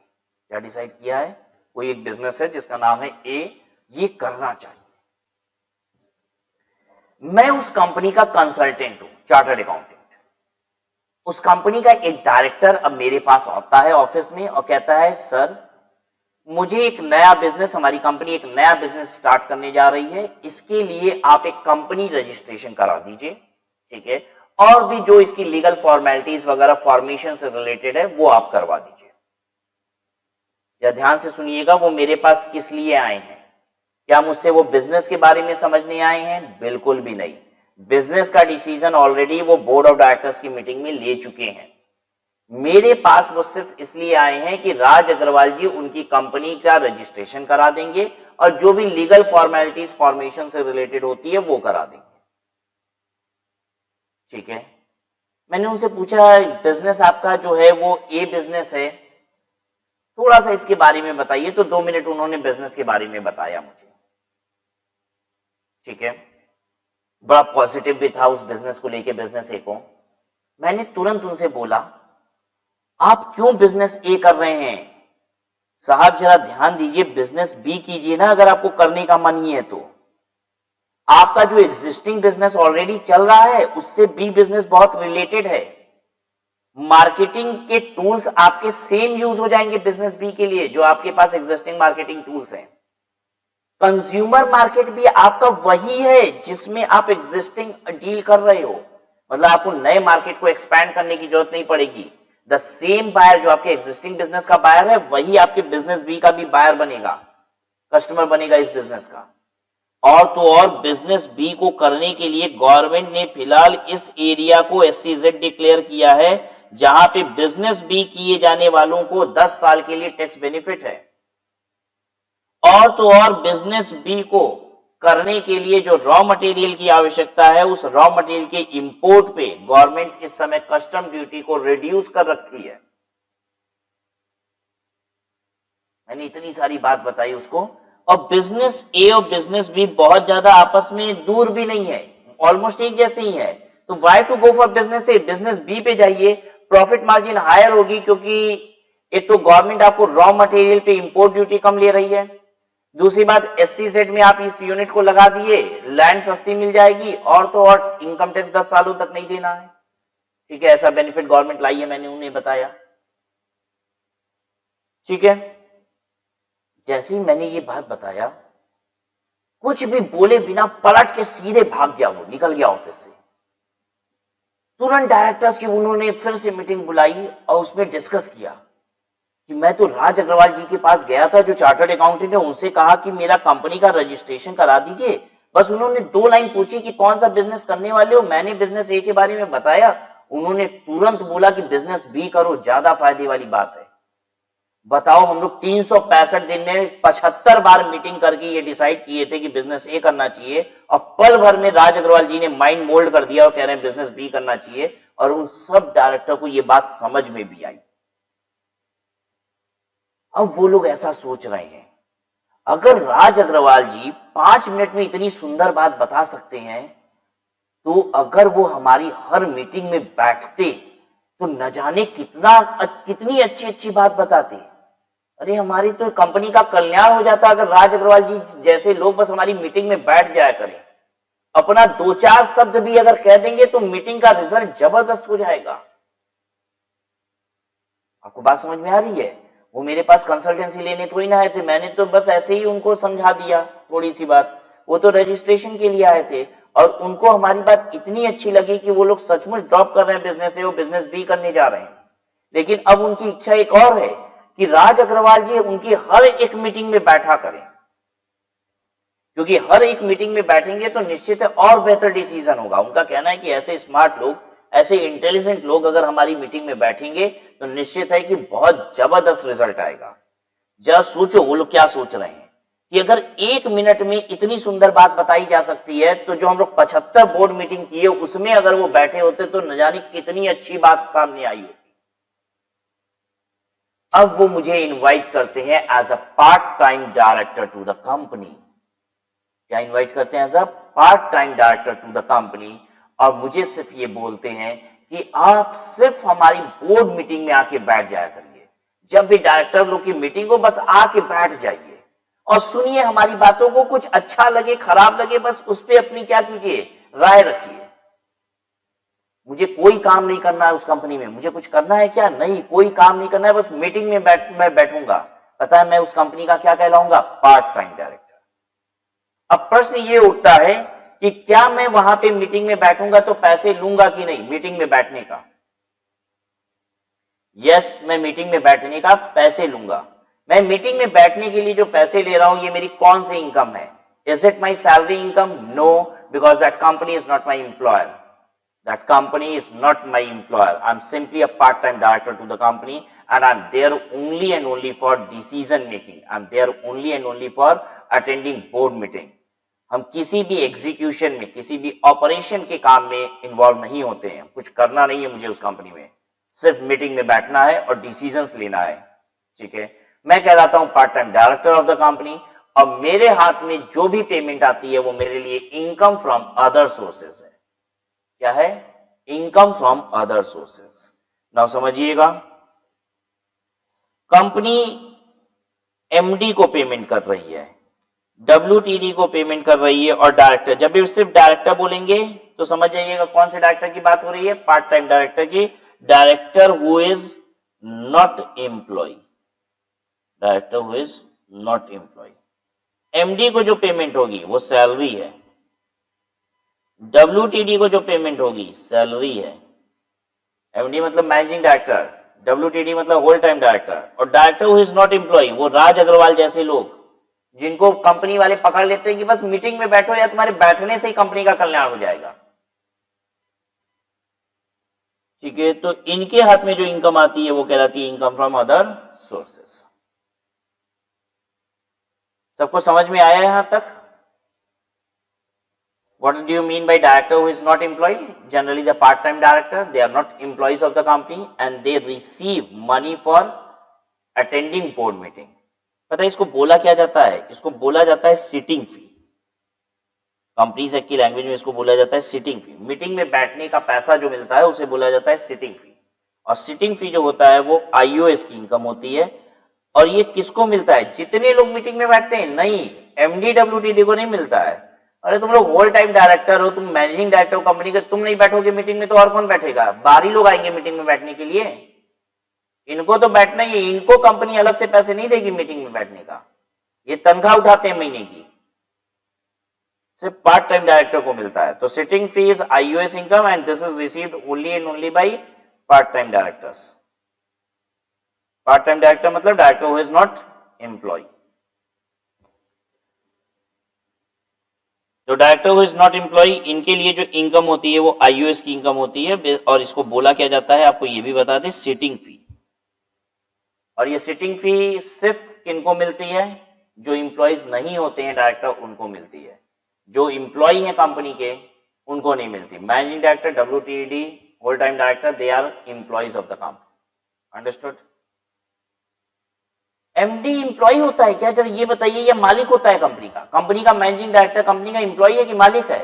क्या डिसाइड किया है, कोई एक बिजनेस है जिसका नाम है ए, ये करना चाहिए। मैं उस कंपनी का कंसल्टेंट हूं, चार्टर्ड अकाउंटेंट। उस कंपनी का एक डायरेक्टर अब मेरे पास आता है ऑफिस में और कहता है सर मुझे एक नया बिजनेस, हमारी कंपनी एक नया बिजनेस स्टार्ट करने जा रही है, इसके लिए आप एक कंपनी रजिस्ट्रेशन करा दीजिए, ठीक है, और भी जो इसकी लीगल फॉर्मेलिटीज वगैरह फॉर्मेशन से रिलेटेड है वो आप करवा दीजिए। या ध्यान से सुनिएगा, वो मेरे पास किस लिए आए हैं। क्या मुझसे वो बिजनेस के बारे में समझने आए हैं? बिल्कुल भी नहीं। बिजनेस का डिसीजन ऑलरेडी वो बोर्ड ऑफ डायरेक्टर्स की मीटिंग में ले चुके हैं। मेरे पास वो सिर्फ इसलिए आए हैं कि राज अग्रवाल जी उनकी कंपनी का रजिस्ट्रेशन करा देंगे और जो भी लीगल फॉर्मेलिटीज फॉर्मेशन से रिलेटेड होती है वो करा देंगे, ठीक है। मैंने उनसे पूछा बिजनेस आपका जो है वो ए बिजनेस है, थोड़ा सा इसके बारे में बताइए। तो 2 मिनट उन्होंने बिजनेस के बारे में बताया मुझे, ठीक है। बड़ा पॉजिटिव भी था उस बिजनेस को लेके, बिजनेस ए को। मैंने तुरंत उनसे बोला आप क्यों बिजनेस ए कर रहे हैं साहब, जरा ध्यान दीजिए, बिजनेस बी कीजिए ना अगर आपको करने का मन ही है तो। आपका जो एग्जिस्टिंग बिजनेस ऑलरेडी चल रहा है उससे बी बिजनेस बहुत रिलेटेड है। मार्केटिंग के टूल्स आपके सेम यूज हो जाएंगे बिजनेस बी के लिए जो आपके पास एग्जिस्टिंग मार्केटिंग टूल्स हैं। कंज्यूमर मार्केट भी आपका वही है जिसमें आप एग्जिस्टिंग डील कर रहे हो, मतलब आपको नए मार्केट को एक्सपैंड करने की जरूरत नहीं पड़ेगी। द सेम बायर जो आपके एग्जिस्टिंग बिजनेस का बायर है वही आपके बिजनेस बी का भी बायर बनेगा, कस्टमर बनेगा इस बिजनेस का। और तो और बिजनेस बी को करने के लिए गवर्नमेंट ने फिलहाल इस एरिया को एससीजेड डिक्लेयर किया है जहां पे बिजनेस बी किए जाने वालों को 10 साल के लिए टैक्स बेनिफिट है। और तो और बिजनेस बी को करने के लिए जो रॉ मटेरियल की आवश्यकता है उस रॉ मटेरियल के इंपोर्ट पे गवर्नमेंट इस समय कस्टम ड्यूटी को रिड्यूस कर रखी है। मैंने इतनी सारी बात बताई उसको। और बिजनेस ए और बिजनेस बी बहुत ज्यादा आपस में दूर भी नहीं है, ऑलमोस्ट एक जैसे ही है। तो why to go for business A, business B पे जाइए, प्रॉफिट मार्जिन हायर होगी क्योंकि एक तो गवर्नमेंट आपको रॉ मटेरियल पे इंपोर्ट ड्यूटी कम ले रही है, दूसरी बात एससीजेड में आप इस यूनिट को लगा दिए, लैंड सस्ती मिल जाएगी, और तो और इनकम टैक्स 10 सालों तक नहीं देना है, ठीक है। ऐसा बेनिफिट गवर्नमेंट लाई है, मैंने उन्हें बताया, ठीक है। जैसे ही मैंने ये बात बताया कुछ भी बोले बिना पलट के सीधे भाग गया, वो निकल गया ऑफिस से। तुरंत डायरेक्टर्स की उन्होंने फिर से मीटिंग बुलाई और उसमें डिस्कस किया कि मैं तो राज अग्रवाल जी के पास गया था जो चार्टर्ड अकाउंटेंट है, उनसे कहा कि मेरा कंपनी का रजिस्ट्रेशन करा दीजिए। बस उन्होंने 2 लाइन पूछी कि कौन सा बिजनेस करने वाले हो, मैंने बिजनेस ए के बारे में बताया, उन्होंने तुरंत बोला कि बिजनेस बी करो, ज्यादा फायदे वाली बात है। बताओ, हम लोग 365 दिन में 75 बार मीटिंग करके ये डिसाइड किए थे कि बिजनेस ए करना चाहिए और पल भर में राज अग्रवाल जी ने माइंड मोल्ड कर दिया और कह रहे हैं बिजनेस बी करना चाहिए। और उन सब डायरेक्टर को ये बात समझ में भी आई। अब वो लोग ऐसा सोच रहे हैं, अगर राज अग्रवाल जी 5 मिनट में इतनी सुंदर बात बता सकते हैं तो अगर वो हमारी हर मीटिंग में बैठते तो न जाने कितनी अच्छी अच्छी बात बताते। अरे हमारी तो कंपनी का कल्याण हो जाता अगर राज अग्रवाल जी जैसे लोग बस हमारी मीटिंग में बैठ जाया करें। अपना 2-4 शब्द भी अगर कह देंगे तो मीटिंग का रिजल्ट जबरदस्त हो जाएगा। आपको बात समझ में आ रही है? वो मेरे पास कंसल्टेंसी लेने थोड़ी ना आए थे, मैंने तो बस ऐसे ही उनको समझा दिया थोड़ी सी बात। वो तो रजिस्ट्रेशन के लिए आए थे और उनको हमारी बात इतनी अच्छी लगी कि वो लोग सचमुच ड्रॉप कर रहे हैं बिजनेस से, वो बिजनेस भी करने जा रहे हैं। लेकिन अब उनकी इच्छा एक और है कि राज अग्रवाल जी उनकी हर एक मीटिंग में बैठा करें, क्योंकि हर एक मीटिंग में बैठेंगे तो निश्चित है और बेहतर डिसीजन होगा। उनका कहना है कि ऐसे स्मार्ट लोग, ऐसे इंटेलिजेंट लोग अगर हमारी मीटिंग में बैठेंगे तो निश्चित है कि बहुत जबरदस्त रिजल्ट आएगा। जरा सोचो वो लोग क्या सोच रहे हैं कि अगर 1 मिनट में इतनी सुंदर बात बताई जा सकती है, तो जो हम लोग 75 बोर्ड मीटिंग किए उसमें अगर वो बैठे होते तो न जाने कितनी अच्छी बात सामने आई होती। अब वो मुझे इनवाइट करते हैं as a part time director to the company. क्या इनवाइट करते हैं as a part time director to the company, और मुझे सिर्फ ये बोलते हैं कि आप सिर्फ हमारी बोर्ड मीटिंग में आके बैठ जाया करिए। जब भी डायरेक्टर लोग की मीटिंग हो बस आके बैठ जाइए और सुनिए हमारी बातों को, कुछ अच्छा लगे खराब लगे बस उस पर अपनी क्या कीजिए, राय रखिए। मुझे कोई काम नहीं करना है उस कंपनी में, मुझे कुछ करना है क्या? नहीं, कोई काम नहीं करना है, बस मीटिंग में मैं बैठूंगा। पता है मैं उस कंपनी का क्या कहलाऊंगा? Part time director. अब प्रश्न ये उठता है कि क्या मैं वहां पे मीटिंग में बैठूंगा तो पैसे लूंगा कि नहीं मीटिंग में बैठने का? यस, मैं मीटिंग में बैठने का पैसे लूंगा। मैं मीटिंग में बैठने के लिए जो पैसे ले रहा हूं ये मेरी कौन सी इनकम है? Is it my salary income? No, because that company is not my employer. That company is not my employer. I'm simply a part-time director to the company and I'm there only and only for decision making. I'm there only and only for attending board meeting. हम किसी भी execution में, किसी भी operation के काम में involve नहीं होते हैं। कुछ करना नहीं है मुझे उस कंपनी में, सिर्फ मीटिंग में बैठना है और डिसीजंस लेना है। ठीक है, मैं कहलाता हूं part time director of the company और मेरे हाथ में जो भी पेमेंट आती है वो मेरे लिए इनकम फ्रॉम अदर सोर्सेस है। क्या है? Income from other sources. Now समझिएगा, कंपनी एमडी को पेमेंट कर रही है, WTD को पेमेंट कर रही है और डायरेक्टर, जब भी सिर्फ डायरेक्टर बोलेंगे तो समझ जाइएगा कौन से डायरेक्टर की बात हो रही है? पार्ट टाइम डायरेक्टर की। Director who is not employee, director who is not employee. MD को जो पेमेंट होगी वो सैलरी है, WTD को जो पेमेंट होगी सैलरी है। एमडी मतलब मैनेजिंग डायरेक्टर, WTD मतलब होल टाइम डायरेक्टर, और director who is not employee वो राज अग्रवाल जैसे लोग जिनको कंपनी वाले पकड़ लेते हैं कि बस मीटिंग में बैठो या तुम्हारे बैठने से ही कंपनी का कल्याण हो जाएगा। ठीक है, तो इनके हाथ में जो इनकम आती है वो कहलाती है इनकम फ्रॉम अदर सोर्सेस। सबको समझ में आया यहां तक? What do you mean by director who is not employed? Generally the part-time director, they are not employees of the company and they receive money for attending board meeting. पता है इसको बोला क्या जाता है? इसको बोला जाता है सिटिंग फी। कंपनीज एक्ट की लैंग्वेज में इसको बोला जाता है सिटिंग फी। मीटिंग में बैठने का पैसा जो मिलता है उसे बोला जाता है सिटिंग फी। और सिटिंग फी जो होता है वो IOS की इनकम होती है। और ये किसको मिलता है? जितने लोग मीटिंग में बैठते हैं? नहीं, MD WTD को नहीं मिलता है। अरे तुम लोग होल टाइम डायरेक्टर हो, तुम मैनेजिंग डायरेक्टर हो कंपनी के, तुम नहीं बैठोगे मीटिंग में तो और कौन बैठेगा? बाहरी लोग आएंगे मीटिंग में बैठने के लिए, इनको तो बैठना ही है। इनको कंपनी अलग से पैसे नहीं देगी मीटिंग में बैठने का, ये तनख्वाह उठाते हैं महीने की, सिर्फ पार्ट टाइम डायरेक्टर को मिलता है। तो sitting fee is IOS income and this is received only and only by part time directors. Part time director मतलब director who is not employee. तो director who is not employee, इनके लिए जो income होती है वो IOS की income होती है और इसको बोला क्या जाता है आपको ये भी बता दें, सिटिंग फी। और ये सिटिंग फी सिर्फ किनको मिलती है? जो इंप्लॉइज नहीं होते हैं डायरेक्टर उनको मिलती है। जो इंप्लॉय हैं कंपनी के उनको नहीं मिलती। Managing director, WTD, whole time director, they are employees of the company. Understood? MD employee होता है क्या? जरा ये बताइए, या मालिक होता है कंपनी का? कंपनी का मैनेजिंग डायरेक्टर कंपनी का इंप्लॉय है कि मालिक है?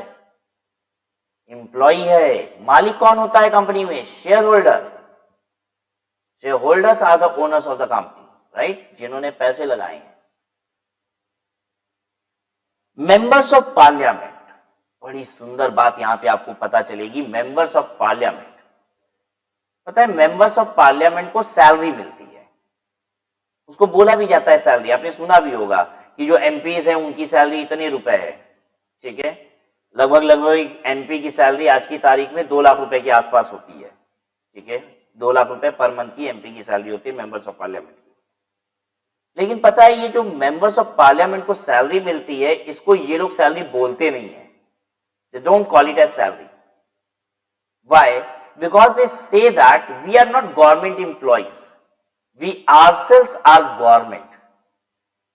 इंप्लॉय है। मालिक कौन होता है कंपनी में? Shareholder. Shareholders are the owners of the company, right, जिन्होंने पैसे लगाए हैं। मेंबर्स ऑफ पार्लियामेंट, बड़ी सुंदर बात यहां पे आपको पता चलेगी। मेंबर्स ऑफ पार्लियामेंट, पता है मेंबर्स ऑफ पार्लियामेंट को सैलरी मिलती है, उसको बोला भी जाता है सैलरी। आपने सुना भी होगा कि जो एमपीज हैं उनकी सैलरी इतने रुपए है, ठीक है। लगभग एमपी की सैलरी आज की तारीख में 2 लाख रुपए के आसपास होती है, ठीक है। 2 लाख रुपए पर मंथ की एमपी की सैलरी होती है मेंबर्स ऑफ पार्लियामेंट की। लेकिन पता है ये जो मेंबर्स ऑफ पार्लियामेंट को सैलरी मिलती है, इसको ये लोग सैलरी बोलते नहीं है, they don't call it as salary. Why? Because they say that we are not government employees, we ourselves are government.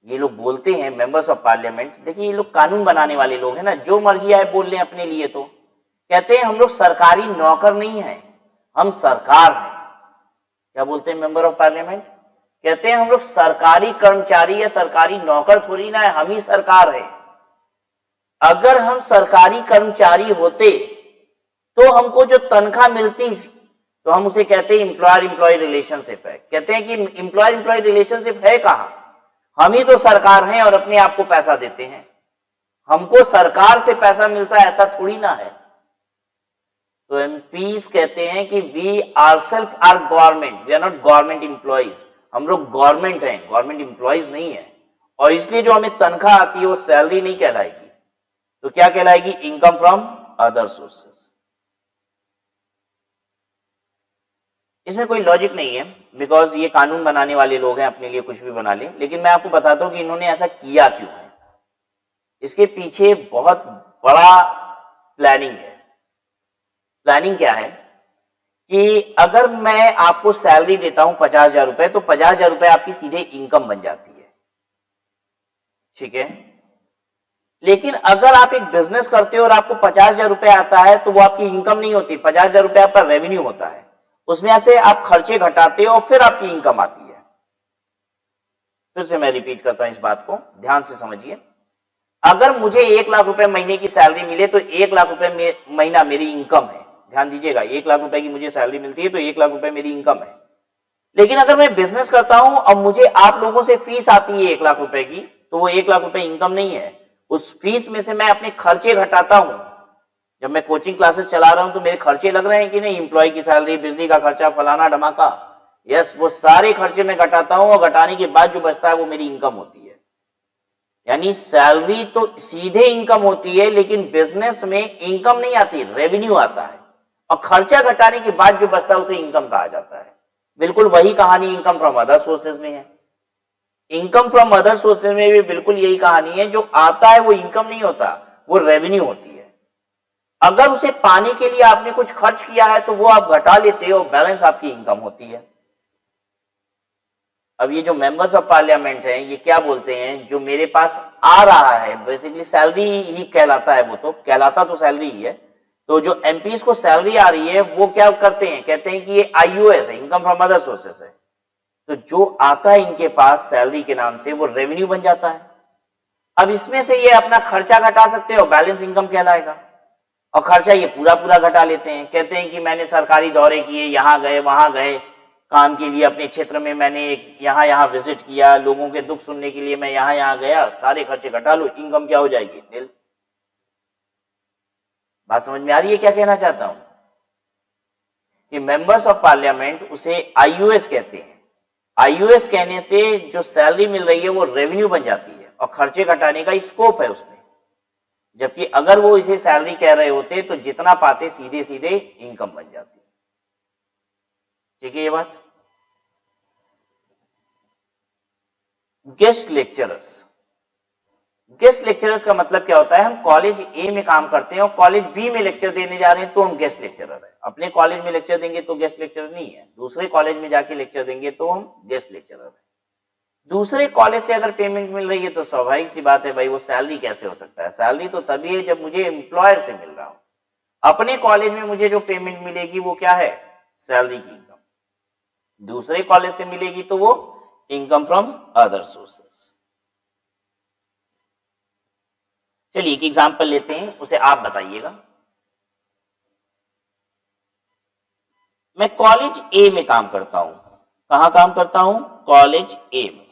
ये लोग बोलते हैं मेंबर्स ऑफ पार्लियामेंट, देखिए ये लोग कानून बनाने वाले लोग हैं ना, जो मर्जी आए बोल लें अपने लिए। तो कहते हैं हम लोग सरकारी नौकर नहीं है, हम सरकार हैं। क्या बोलते हैं मेंबर ऑफ पार्लियामेंट? कहते हैं हम लोग सरकारी कर्मचारी या सरकारी नौकर थोड़ी ना है, हम ही सरकार है। अगर हम सरकारी कर्मचारी होते तो हमको जो तनख्वाह मिलती तो हम उसे कहते हैं एम्प्लॉयर एम्प्लॉय रिलेशनशिप है। कहते हैं कि एम्प्लॉयर एम्प्लॉय रिलेशनशिप है कहां? हम ही तो सरकार हैं और अपने आप को पैसा देते हैं, हमको सरकार से पैसा मिलता है ऐसा थोड़ी ना है। तो एमपीज कहते हैं कि we ourself are government, we are not government employees. हम लोग गवर्नमेंट हैं, गवर्नमेंट एम्प्लॉइज नहीं है। और इसलिए जो हमें तनख्वाह आती है वो सैलरी नहीं कहलाएगी, तो क्या कहलाएगी? Income from other sources. इसमें कोई लॉजिक नहीं है, बिकॉज ये कानून बनाने वाले लोग हैं, अपने लिए कुछ भी बना ले। लेकिन मैं आपको बताता हूं कि इन्होंने ऐसा किया क्यों है। इसके पीछे बहुत बड़ा प्लानिंग है। प्लानिंग क्या है कि अगर मैं आपको सैलरी देता हूं 50,000 रुपए, तो 50,000 रुपए आपकी सीधे इनकम बन जाती है, ठीक है। लेकिन अगर आप एक बिजनेस करते हो और आपको 50,000 रुपए आता है, तो वो आपकी इनकम नहीं होती, 50,000 रुपए आपका रेवेन्यू होता है। उसमें से आप खर्चे घटाते हो और फिर आपकी इनकम आती है। फिर से मैं रिपीट करता हूं इस बात को, ध्यान से समझिए। अगर मुझे 1 लाख रुपए महीने की सैलरी मिले तो 1 लाख रुपए महीना मेरी इनकम है। ध्यान दीजिएगा, 1 लाख रुपए की मुझे सैलरी मिलती है तो 1 लाख रुपए मेरी इनकम है। लेकिन अगर मैं बिजनेस करता हूं और मुझे आप लोगों से फीस आती है 1 लाख रुपए की, तो वो 1 लाख रुपए इनकम नहीं है। उस फीस में से मैं अपने खर्चे घटाता हूं। जब मैं कोचिंग क्लासेस चला रहा हूं तो मेरे खर्चे लग रहे हैं कि नहीं, एम्प्लॉय की सैलरी, बिजली का खर्चा, फलाना धमाका, यस, वो सारे खर्चे मैं घटाता हूं और घटाने के बाद जो बचता है वो मेरी इनकम होती है। यानी सैलरी तो सीधे इनकम होती है, लेकिन बिजनेस में इनकम नहीं आती, रेवेन्यू आता है, और खर्चा घटाने के बाद जो बचता है उसे इनकम कहा जाता है। बिल्कुल वही कहानी इनकम फ्रॉम अदर सोर्सेज में है। इनकम फ्रॉम अदर सोर्सेज में भी बिल्कुल यही कहानी है, जो आता है वो इनकम नहीं होता, वो रेवेन्यू होती है। अगर उसे पाने के लिए आपने कुछ खर्च किया है तो वो आप घटा लेते हो, बैलेंस आपकी इनकम होती है। अब ये जो मेंबर्स ऑफ पार्लियामेंट हैं, ये क्या बोलते हैं, जो मेरे पास आ रहा है, बेसिकली सैलरी ही कहलाता है, वो तो कहलाता तो सैलरी ही है। तो जो एमपीज को सैलरी आ रही है वो क्या करते हैं, कहते हैं कि ये आईयूएस है, इनकम फ्रॉम अदर सोर्सेस है। तो जो आता है इनके पास सैलरी के नाम से, वो रेवेन्यू बन जाता है। अब इसमें से ये अपना खर्चा घटा सकते हो, बैलेंस इनकम कहलाएगा। और खर्चा ये पूरा पूरा घटा लेते हैं, कहते हैं कि मैंने सरकारी दौरे किए, यहां गए वहां गए, काम के लिए अपने क्षेत्र में मैंने यहां यहां विजिट किया, लोगों के दुख सुनने के लिए मैं यहां यहां गया, सारे खर्चे घटा लो, इनकम क्या हो जाएगी? नील। बात समझ में आ रही है क्या कहना चाहता हूं? कि मेंबर्स ऑफ पार्लियामेंट उसे आईयूएस कहते हैं। आईयूएस कहने से जो सैलरी मिल रही है वो रेवेन्यू बन जाती है और खर्चे घटाने का स्कोप है उसमें। जबकि अगर वो इसे सैलरी कह रहे होते तो जितना पाते सीधे सीधे इनकम बन जाती। ठीक है ये बात? Guest lecturers. गेस्ट लेक्चरर्स का मतलब क्या होता है, हम कॉलेज ए में काम करते हैं और कॉलेज बी में लेक्चर देने जा रहे हैं तो हम गेस्ट लेक्चरर हैं। अपने कॉलेज में लेक्चर देंगे तो गेस्ट लेक्चरर नहीं है, दूसरे कॉलेज में जाके लेक्चर देंगे तो हम गेस्ट लेक्चरर हैं। दूसरे कॉलेज से अगर पेमेंट मिल रही है तो स्वाभाविक सी बात है भाई, वो सैलरी कैसे हो सकता है? सैलरी तो तभी है जब मुझे एम्प्लॉयर से मिल रहा हो। अपने कॉलेज में मुझे जो पेमेंट मिलेगी वो क्या है? सैलरी की इनकम। दूसरे कॉलेज से मिलेगी तो वो इनकम फ्रॉम अदर सोर्सेस। चलिए एक एग्जांपल लेते हैं, उसे आप बताइएगा। मैं कॉलेज ए में काम करता हूं। कहां काम करता हूं? कॉलेज ए में।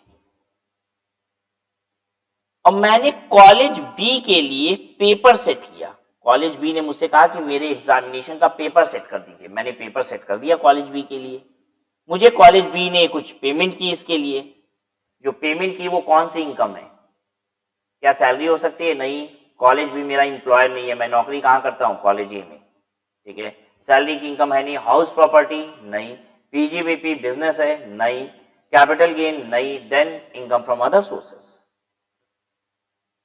और मैंने कॉलेज बी के लिए पेपर सेट किया। कॉलेज बी ने मुझसे कहा कि मेरे एग्जामिनेशन का पेपर सेट कर दीजिए, मैंने पेपर सेट कर दिया कॉलेज बी के लिए। मुझे कॉलेज बी ने कुछ पेमेंट की इसके लिए, जो पेमेंट की वो कौन सी इनकम है? क्या सैलरी हो सकती है? नहीं, कॉलेज बी मेरा एम्प्लॉयर नहीं है, मैं नौकरी कहां करता हूं? कॉलेज ए में, ठीक है। सैलरी की इनकम है नहीं। House property? नहीं। पीजीबीपी बिजनेस है? नहीं। Capital gain? नहीं। Then income from other sources.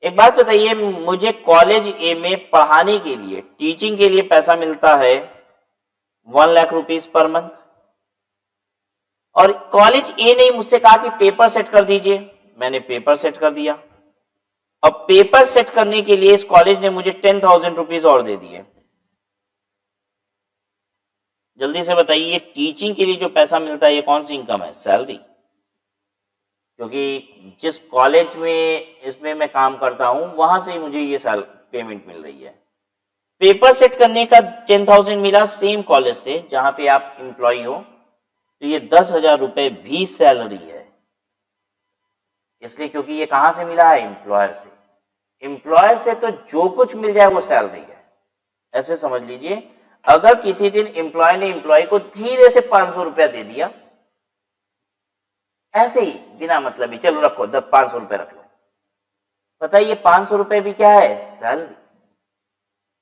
एक बात बताइए, मुझे कॉलेज ए में पढ़ाने के लिए, टीचिंग के लिए पैसा मिलता है 1 लाख रुपीस पर मंथ, और कॉलेज ए ने मुझसे कहा कि पेपर सेट कर दीजिए, मैंने पेपर सेट कर दिया। अब पेपर सेट करने के लिए इस कॉलेज ने मुझे 10,000 रुपीज और दे दिए। जल्दी से बताइए, टीचिंग के लिए जो पैसा मिलता है ये कौन सी इनकम है? सैलरी। क्योंकि जिस कॉलेज में इसमें मैं काम करता हूं वहां से मुझे ये पेमेंट मिल रही है। पेपर सेट करने का 10,000 मिला सेम कॉलेज से जहां पे आप एम्प्लॉय हो, तो ये 10,000 रुपए भी सैलरी है। इसलिए क्योंकि ये कहां से मिला है? एम्प्लॉयर से। एम्प्लॉयर से तो जो कुछ मिल जाए वो सैलरी है। ऐसे समझ लीजिए, अगर किसी दिन एम्प्लॉय ने एम्प्लॉय को धीरे से 500 रुपया दे दिया, ऐसे ही बिना मतलब ही, चलो रखो 500 रुपए रख लो, बताइए ये 500 रुपए भी क्या है? सैलरी।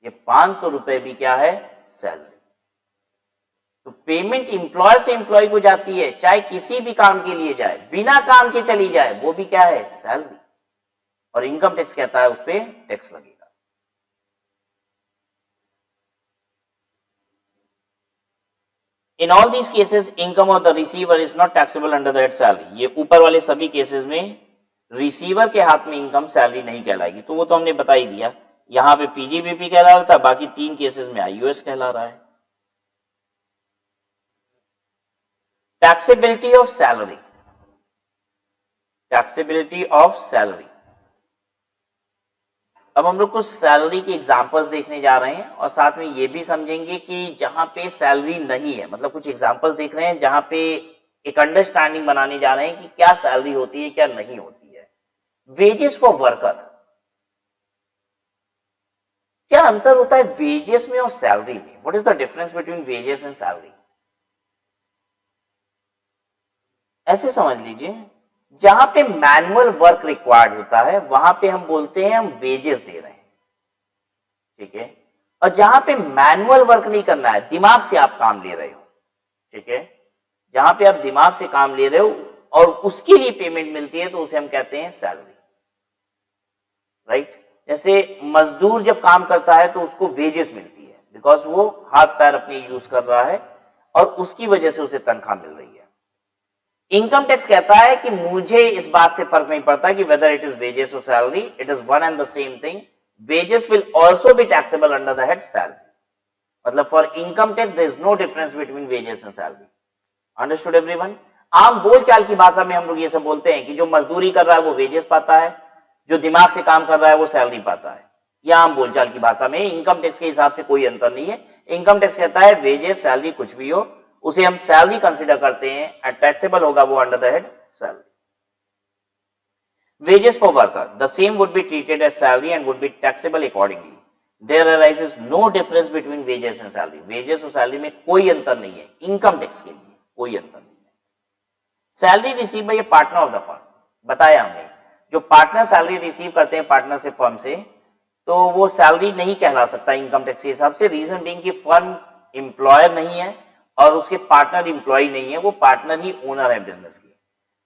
ये 500 रुपए भी क्या है? सैलरी। तो पेमेंट एम्प्लॉयर से एम्प्लॉय को जाती है, चाहे किसी भी काम के लिए जाए, बिना काम के चली जाए, वो भी क्या है? सैलरी। और इनकम टैक्स कहता है उस पर टैक्स लगेगा। In all these cases income of the receiver is not taxable under the head salary. ये ऊपर वाले सभी केसेस में रिसीवर के हाथ में इनकम सैलरी नहीं कहलाएगी, तो वो तो हमने बता ही दिया। यहां पे पीजीबीपी कहला रहा था, बाकी 3 केसेस में आईयूएस कहला रहा है। Taxability of salary. Taxability of salary. अब हम लोग कुछ सैलरी के एग्जांपल्स देखने जा रहे हैं और साथ में ये भी समझेंगे कि जहां पे सैलरी नहीं है, मतलब कुछ एग्जांपल्स देख रहे हैं जहां पे एक अंडरस्टैंडिंग बनाने जा रहे हैं कि क्या सैलरी होती है क्या नहीं होती है। वेजेस फॉर वर्कर, क्या अंतर होता है वेजेस में और सैलरी में? What is the difference between wages and salary? ऐसे समझ लीजिए, जहां पे मैनुअल वर्क रिक्वायर्ड होता है वहां पे हम बोलते हैं हम वेजेस दे रहे हैं, ठीक है। और जहां पे मैनुअल वर्क नहीं करना है, दिमाग से आप काम ले रहे हो, ठीक है, जहां पे आप दिमाग से काम ले रहे हो और उसके लिए पेमेंट मिलती है तो उसे हम कहते हैं सैलरी, राइट। जैसे मजदूर जब काम करता है तो उसको वेजेस मिलती है, बिकॉज वो हाथ पैर अपने यूज कर रहा है और उसकी वजह से उसे तनख्वाह मिल रही है। इनकम टैक्स कहता है कि मुझे इस बात से फर्क नहीं पड़ता कि वेदर इट इज वेजेस और salary, it is one and the same thing. Wages will also be taxable under the head salary. मतलब for income tax there is no difference between wages and salary. Understood everyone? आम बोलचाल की भाषा में हम लोग ये सब बोलते हैं कि जो मजदूरी कर रहा है वो वेजेस पाता है, जो दिमाग से काम कर रहा है वो सैलरी पाता है। यह आम बोलचाल की भाषा में, इनकम टैक्स के हिसाब से कोई अंतर नहीं है। इनकम टैक्स कहता है वेजेस सैलरी कुछ भी हो उसे हम सैलरी कंसीडर करते हैं एंड टैक्सेबल होगा वो under the head salary. Wages for worker, the same would be treated as salary and would be taxable accordingly. There arises no difference between wages and salary. Wages और salary में कोई अंतर नहीं है, income tax के लिए कोई अंतर नहीं है। Salary receive by A partner of the firm, बताया हमने, जो पार्टनर सैलरी रिसीव करते हैं पार्टनरशिप फर्म से, तो वो सैलरी नहीं कहला सकता इनकम टैक्स के हिसाब से। रीजन बीइंग कि फर्म एम्प्लॉयर नहीं है और उसके पार्टनर एम्प्लॉय नहीं है, वो पार्टनर ही ओनर है बिजनेस की।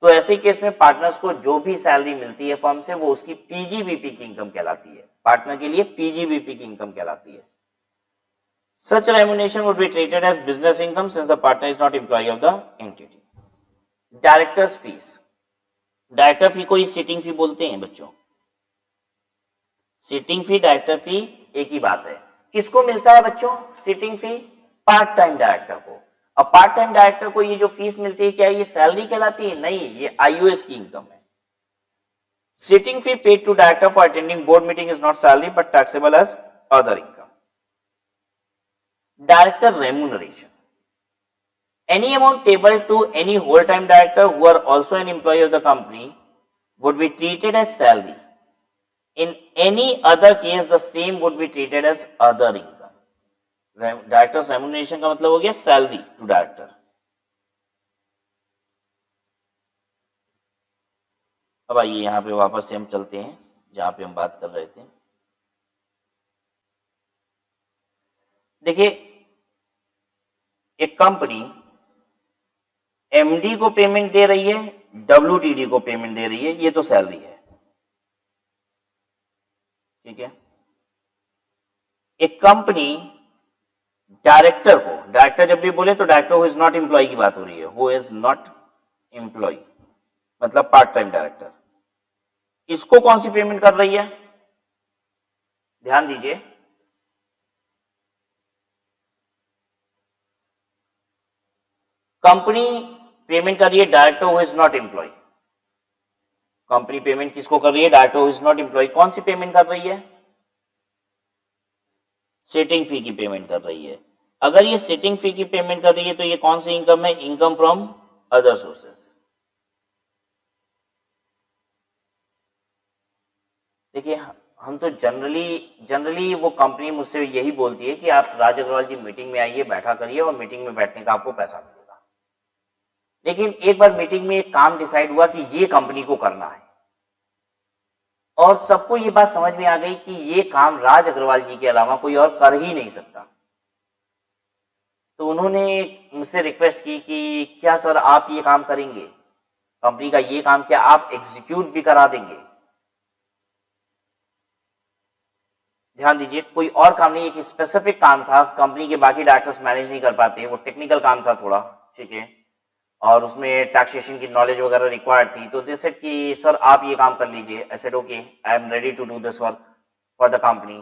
तो ऐसे केस में पार्टनर्स को जो भी सैलरी मिलती है फर्म से वो उसकी पीजीबीपी की इनकम कहलाती है। पार्टनर के लिए पीजीबीपी की इनकम कहलाती है। Such remuneration would be treated as business income since the partner is not employee of the entity. Directors fees, director fee को ही सिटिंग फी बोलते हैं बच्चों। सिटिंग फी डायरेक्टर फी एक ही बात है। किसको मिलता है बच्चों सिटिंग फी? पार्ट टाइम डायरेक्टर को। अब पार्ट टाइम डायरेक्टर को ये जो फीस मिलती है क्या ये सैलरी कहलाती है? नहीं, ये आईयूएस की इनकम है। Sitting fee paid to director for attending board meeting is not salary but taxable as other income. Director remuneration, any amount payable to any whole-time director who are also an employee of the company would be treated as salary In any other case, the same would be treated as other income. Director's remuneration का मतलब हो गया salary to director. अब आइए यहां पे वापस से हम चलते हैं जहां पे हम बात कर रहे थे. देखिए, एक कंपनी एमडी को पेमेंट दे रही है, डब्ल्यूटीडी को पेमेंट दे रही है, ये तो सैलरी है. ठीक है. एक कंपनी डायरेक्टर जब भी बोले तो director who is not employee की बात हो रही है, हु इज नॉट एम्प्लॉय मतलब पार्ट टाइम डायरेक्टर, इसको कौन सी पेमेंट कर रही है? ध्यान दीजिए, कंपनी पेमेंट कर रही है director who is not employee. Company payment किसको कर रही है? Director who is not employee. कौन सी पेमेंट कर रही है? सिटिंग फी की पेमेंट कर रही है. अगर ये सिटिंग फी की पेमेंट कर रही है तो ये कौन सी इनकम है? Income from other sources. देखिए, हम तो जनरली वो कंपनी मुझसे यही बोलती है कि आप राज अग्रवाल जी मीटिंग में आइए, बैठा करिए और मीटिंग में बैठने का आपको पैसा मिलेगा. लेकिन एक बार मीटिंग में एक काम डिसाइड हुआ कि ये कंपनी को करना है और सबको ये बात समझ में आ गई कि ये काम राज अग्रवाल जी के अलावा कोई और कर ही नहीं सकता. तो उन्होंने मुझसे रिक्वेस्ट की कि क्या सर आप ये काम करेंगे, कंपनी का ये काम क्या आप एग्जीक्यूट भी करा देंगे? ध्यान दीजिए, कोई और काम नहीं, एक स्पेसिफिक काम था, कंपनी के बाकी डायरेक्टर्स मैनेज नहीं कर पाते, वो टेक्निकल काम था थोड़ा. ठीक है. और उसमें टैक्सेशन की नॉलेज वगैरह रिक्वायर्ड थी. तो दे सेड कि सर आप ये काम कर लीजिए. I said okay, I am ready to do this work for the company.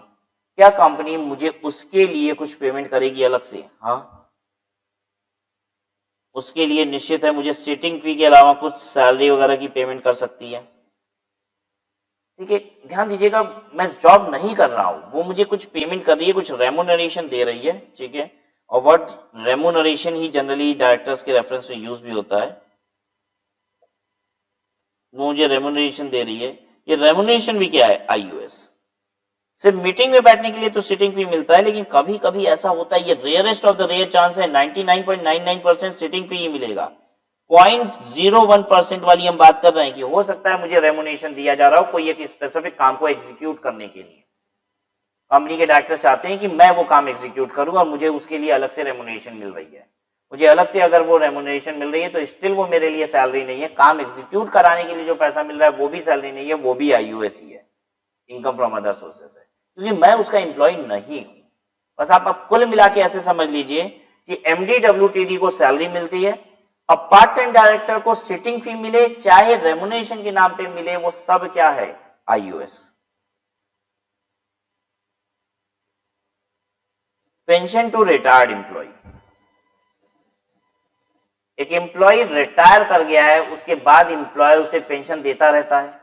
क्या कंपनी मुझे उसके लिए कुछ पेमेंट करेगी अलग से? हाँ, उसके लिए निश्चित है मुझे सिटिंग फी के अलावा कुछ सैलरी वगैरह की पेमेंट कर सकती है. ठीक है. ध्यान दीजिएगा, मैं जॉब नहीं कर रहा हूं, वो मुझे कुछ पेमेंट कर रही है, कुछ रेमुनरेशन दे रही है. ठीक है. और वर्ड रेमुनरेशन ही जनरली डायरेक्टर्स के रेफरेंस में यूज भी होता है. वो मुझे रेमुनरेशन दे रही है. ये रेमुनरेशन भी क्या है? आईयूएस. सिर्फ मीटिंग में बैठने के लिए तो सिटिंग फी मिलता है, लेकिन कभी कभी ऐसा होता है, ये rarest of the rare chance है, 99.99% सिटिंग फी ही मिलेगा. 0.01% वाली हम बात कर रहे हैं कि हो सकता है मुझे रेमुनेशन दिया जा रहा हो कोई एक स्पेसिफिक काम को एग्जीक्यूट करने के लिए. कंपनी के डायरेक्टर चाहते हैं कि मैं वो काम एग्जीक्यूट करूं और मुझे उसके लिए अलग से रेमुनेशन मिल रही है. मुझे अलग से अगर वो रेमुनेशन मिल रही है तो स्टिल वो मेरे लिए सैलरी नहीं है. काम एग्जीक्यूट कराने के लिए जो पैसा मिल रहा है वो भी सैलरी नहीं है, वो भी आईयूएस ही है, इनकम फ्रॉम अदर सोर्सेस है, क्योंकि मैं उसका एम्प्लॉय नहीं हूं. बस आप कुल मिला के ऐसे समझ लीजिए कि एमडी डब्ल्यूटीडी को सैलरी मिलती है, अब पार्ट टाइम डायरेक्टर को सिटिंग फी मिले चाहे रेमुनेशन के नाम पे मिले, वो सब क्या है? IUS. Pension to retired employee. एक एम्प्लॉय रिटायर कर गया है, उसके बाद एम्प्लॉय उसे पेंशन देता रहता है.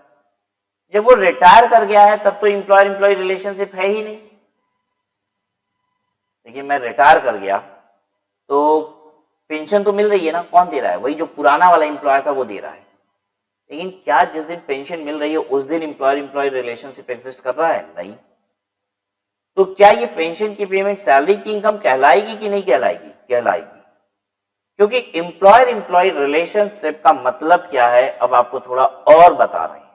जब वो रिटायर कर गया है तब तो एम्प्लॉयर एम्प्लॉय रिलेशनशिप है ही नहीं. देखिए, मैं रिटायर कर गया तो पेंशन तो मिल रही है ना, कौन दे रहा है? वही जो पुराना वाला एम्प्लॉयर था वो दे रहा है. लेकिन क्या जिस दिन पेंशन मिल रही है उस दिन एम्प्लॉयर एम्प्लॉय रिलेशनशिप एग्जिस्ट कर रहा है? नहीं. तो क्या ये पेंशन की पेमेंट सैलरी की इनकम कहलाएगी कि नहीं कहलाएगी? कहलाएगी, क्योंकि एम्प्लॉयर एम्प्लॉय रिलेशनशिप का मतलब क्या है अब आपको थोड़ा और बता रहे हैं.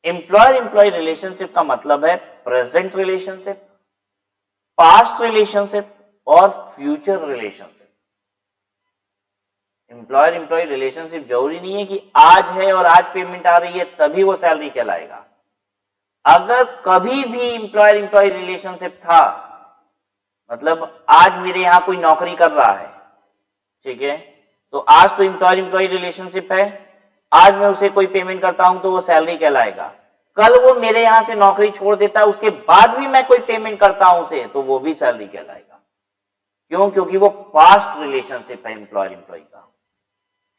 एम्प्लॉयर एम्प्लॉय रिलेशनशिप का मतलब है प्रेजेंट रिलेशनशिप, पास्ट रिलेशनशिप और future relationship. Employer employee relationship जरूरी नहीं है कि आज है और आज पेमेंट आ रही है तभी वो सैलरी कहलाएगा. अगर कभी भी एम्प्लॉयर एम्प्लॉय रिलेशनशिप था, मतलब आज मेरे यहां कोई नौकरी कर रहा है, ठीक है, तो आज तो एम्प्लॉयर एम्प्लॉय रिलेशनशिप है, आज मैं उसे कोई पेमेंट करता हूं तो वो सैलरी कहलाएगा. कल वो मेरे यहां से नौकरी छोड़ देता है, उसके बाद भी मैं कोई पेमेंट करता हूं उसे, तो वो भी सैलरी कहलाएगा. क्यों? क्योंकि वो पास्ट रिलेशनशिप है एम्प्लॉयर एम्प्लॉय का.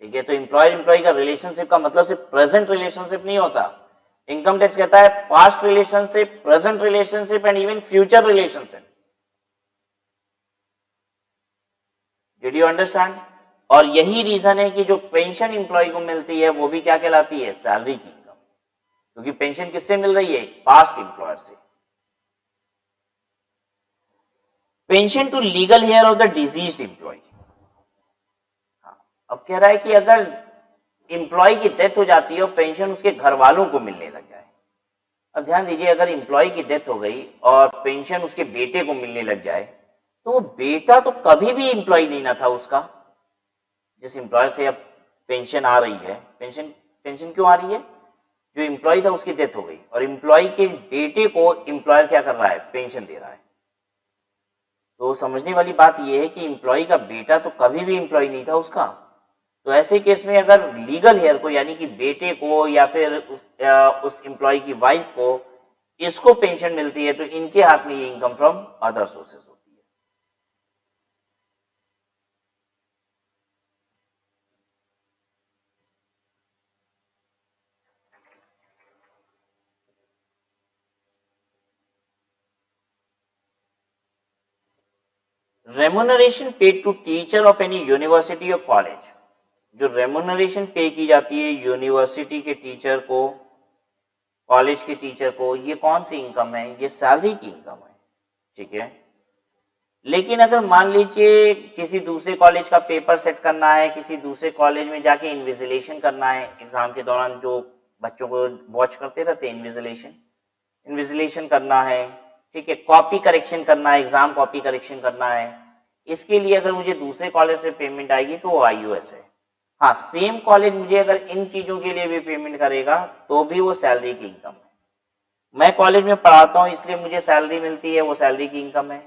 ठीक है. तो एम्प्लॉयर एम्प्लॉय का रिलेशनशिप का मतलब सिर्फ प्रेजेंट रिलेशनशिप नहीं होता. इनकम टैक्स कहता है past relationship, present relationship and even future relationship. Did you understand? और यही रीजन है कि जो पेंशन एम्प्लॉय को मिलती है वो भी क्या कहलाती है? सैलरी की इनकम. क्योंकि पेंशन किससे मिल रही है? पास्ट एम्प्लॉयर से। Pension to legal heir of the deceased employee. अब कह रहा है कि अगर एम्प्लॉय की डेथ हो जाती है और पेंशन उसके घर वालों को मिलने लग जाए। अब ध्यान दीजिए, अगर एम्प्लॉय की डेथ हो गई और पेंशन उसके बेटे को मिलने लग जाए, तो वो बेटा तो कभी भी एम्प्लॉय नहीं ना था उसका। जिस एम्प्लॉयर से अब पेंशन आ रही है, पेंशन क्यों आ रही है? जो एम्प्लॉय था उसकी डेथ हो गई और एम्प्लॉय के बेटे को एम्प्लॉयर क्या कर रहा है? पेंशन दे रहा है। तो समझने वाली बात यह है कि एम्प्लॉय का बेटा तो कभी भी एम्प्लॉय नहीं था उसका। तो ऐसे केस में अगर लीगल हेयर को, यानी कि बेटे को या फिर उस एम्प्लॉय की वाइफ को इसको पेंशन मिलती है, तो इनके हाथ में ये इनकम फ्रॉम अदर सोर्सेस होती है। Remuneration paid to teacher of any university और कॉलेज। जो रेम्यूनरेशन पे की जाती है यूनिवर्सिटी के टीचर को, कॉलेज के टीचर को, ये कौन सी इनकम है? ये सैलरी की इनकम है। ठीक है। लेकिन अगर मान लीजिए किसी दूसरे कॉलेज का पेपर सेट करना है, किसी दूसरे कॉलेज में जाके इन्विजिलेशन करना है, एग्जाम के दौरान जो बच्चों को वॉच करते रहते हैं, इन्विजिलेशन करना है, ठीक है, कॉपी करेक्शन करना है, एग्जाम कॉपी करेक्शन करना है, इसके लिए अगर मुझे दूसरे कॉलेज से पेमेंट आएगी तो वो IUS है। हाँ, सेम कॉलेज मुझे अगर इन चीजों के लिए भी पेमेंट करेगा तो भी वो सैलरी की इनकम है। मैं कॉलेज में पढ़ाता हूं इसलिए मुझे सैलरी मिलती है, वो सैलरी की इनकम है।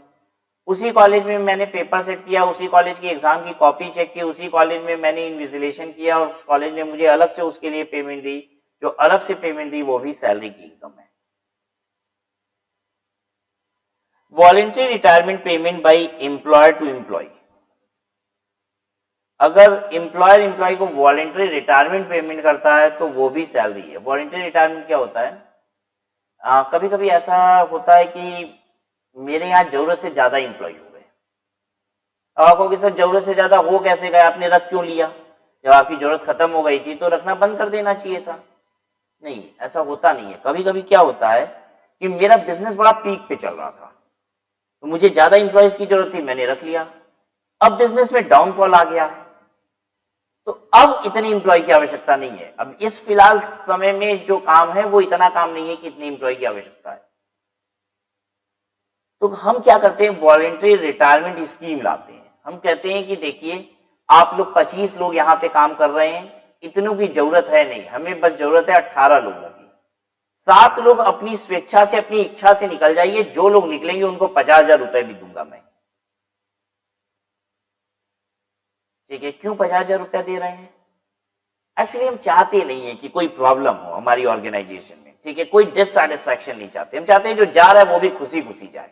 उसी कॉलेज में मैंने पेपर सेट किया, उसी कॉलेज की एग्जाम की कॉपी चेक की, उसी कॉलेज में मैंने इन्विजिलेशन किया और उस कॉलेज ने मुझे अलग से उसके लिए पेमेंट दी, जो अलग से पेमेंट दी वो भी सैलरी की इनकम है। Voluntary retirement payment by employer to employee. अगर एम्प्लॉयर एम्प्लॉय को वॉलंटरी रिटायरमेंट पेमेंट करता है तो वो भी सैलरी है। वॉलंटरी रिटायरमेंट क्या होता है? कभी कभी ऐसा होता है कि मेरे यहाँ जरूरत से ज्यादा एम्प्लॉय हो गए। अब आप कहोगे सर जरूरत से ज्यादा हो कैसे गए, आपने रख क्यों लिया? जब आपकी जरूरत खत्म हो गई थी तो रखना बंद कर देना चाहिए था। नहीं, ऐसा होता नहीं है। कभी कभी क्या होता है कि मेरा बिजनेस बड़ा पीक पे चल रहा था तो मुझे ज्यादा एम्प्लॉयज की जरूरत थी, मैंने रख लिया। अब बिजनेस में डाउनफॉल आ गया है तो अब इतनी एम्प्लॉय की आवश्यकता नहीं है। अब इस फिलहाल समय में जो काम है वो इतना काम नहीं है कि इतनी एम्प्लॉय की आवश्यकता है। तो हम क्या करते हैं? वॉलंटरी रिटायरमेंट स्कीम लाते हैं। हम कहते हैं कि देखिए, आप लोग 25 लोग यहां पे काम कर रहे हैं, इतनों की जरूरत है नहीं, हमें बस जरूरत है 18 लोगों की। 7 लोग अपनी स्वेच्छा से, अपनी इच्छा से निकल जाइए, जो लोग निकलेंगे उनको 50,000 रुपए भी दूंगा मैं। ठीक है, क्यों 50,000 रुपया दे रहे हैं? एक्चुअली हम चाहते नहीं है कि कोई प्रॉब्लम हो हमारी ऑर्गेनाइजेशन में। ठीक है, कोई डिससैटिस्फैक्शन नहीं चाहते। हम चाहते हैं जो जा रहा है वो भी खुशी खुशी जाए।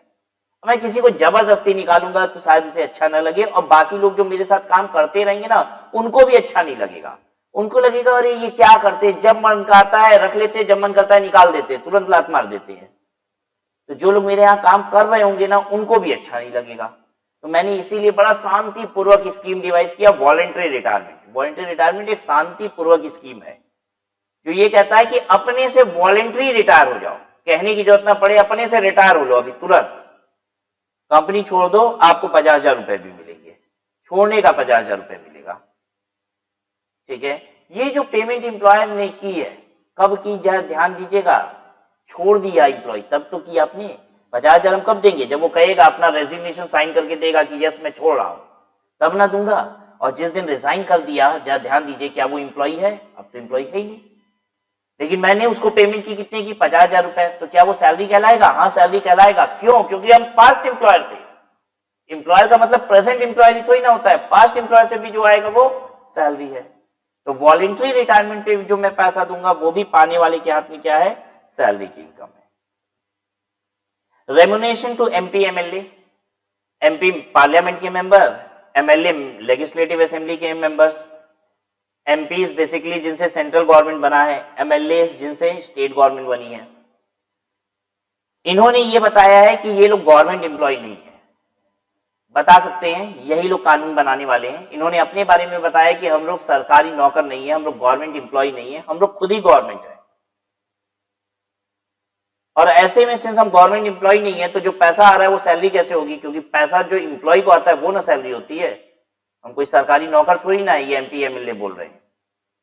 मैं किसी को जबरदस्ती निकालूंगा तो शायद उसे अच्छा ना लगे और बाकी लोग जो मेरे साथ काम करते रहेंगे ना, उनको भी अच्छा नहीं लगेगा। उनको लगेगा अरे ये क्या करते, जब मन करता है रख लेते, जब मन करता है निकाल देते, तुरंत लात मार देते हैं। तो जो लोग मेरे यहाँ काम कर रहे होंगे ना, उनको भी अच्छा नहीं लगेगा। तो मैंने इसीलिए बड़ा शांतिपूर्वक स्कीम डिवाइस किया, वॉलंटरी रिटायरमेंट। वॉलंटरी रिटायरमेंट एक शांतिपूर्वक स्कीम है जो ये कहता है कि अपने से वॉलंटरी रिटायर हो जाओ, कहने की जरूरत ना पड़े, अपने से रिटायर हो लो अभी तुरंत। कंपनी छोड़ दो, आपको 50,000 रुपए भी मिलेंगे, छोड़ने का 50,000 रुपए मिलेगा। ठीक है, ये जो पेमेंट एम्प्लॉयर ने की है, कब की जाए ध्यान दीजिएगा। छोड़ दिया एम्प्लॉय तब तो की आपने। 50,000 हम कब देंगे? जब वो कहेगा, अपना रेजिग्नेशन साइन करके देगा कि यस मैं छोड़ रहा हूं, तब ना दूंगा। और जिस दिन रिजाइन कर दिया, जरा ध्यान दीजिए, क्या वो एम्प्लॉय है? अब तो एम्प्लॉय है ही नहीं। लेकिन मैंने उसको पेमेंट की कितने की? 50,000 रुपए। तो क्या वो सैलरी कहलाएगा? हाँ, सैलरी कहलाएगा। क्यों? क्योंकि हम पास्ट एम्प्लॉयर थे। एम्प्लॉयर का मतलब प्रेजेंट एम्प्लॉयर ही थोड़ी ना होता है, पास्ट एम्प्लॉयर से भी जो आएगा वो सैलरी है। तो वॉलंटरी रिटायरमेंट पे जो मैं पैसा दूंगा वो भी पाने वाले के हाथ में क्या है? सैलरी की इनकम है। Remuneration to MP MLA। MP parliament के मेंबर, MLA लेजिस्लेटिव असेंबली के मेंबर्स। MPs बेसिकली जिनसे सेंट्रल गवर्नमेंट बना है, MLAs जिनसे स्टेट गवर्नमेंट बनी है। इन्होंने ये बताया है कि ये लोग गवर्नमेंट एम्प्लॉय नहीं है। बता सकते हैं, यही लोग कानून बनाने वाले हैं। इन्होंने अपने बारे में बताया कि हम लोग सरकारी नौकर नहीं है, हम लोग गवर्नमेंट एम्प्लॉय नहीं है, हम लोग खुद ही गवर्नमेंट है। और ऐसे में सिंस हम गवर्नमेंट एम्प्लॉय नहीं है तो जो पैसा आ रहा है वो सैलरी कैसे होगी, क्योंकि पैसा जो एम्प्लॉय को आता है वो ना सैलरी होती है। हम कोई सरकारी नौकर थोड़ी ना है, ये एमपी एमएलए बोल रहे हैं,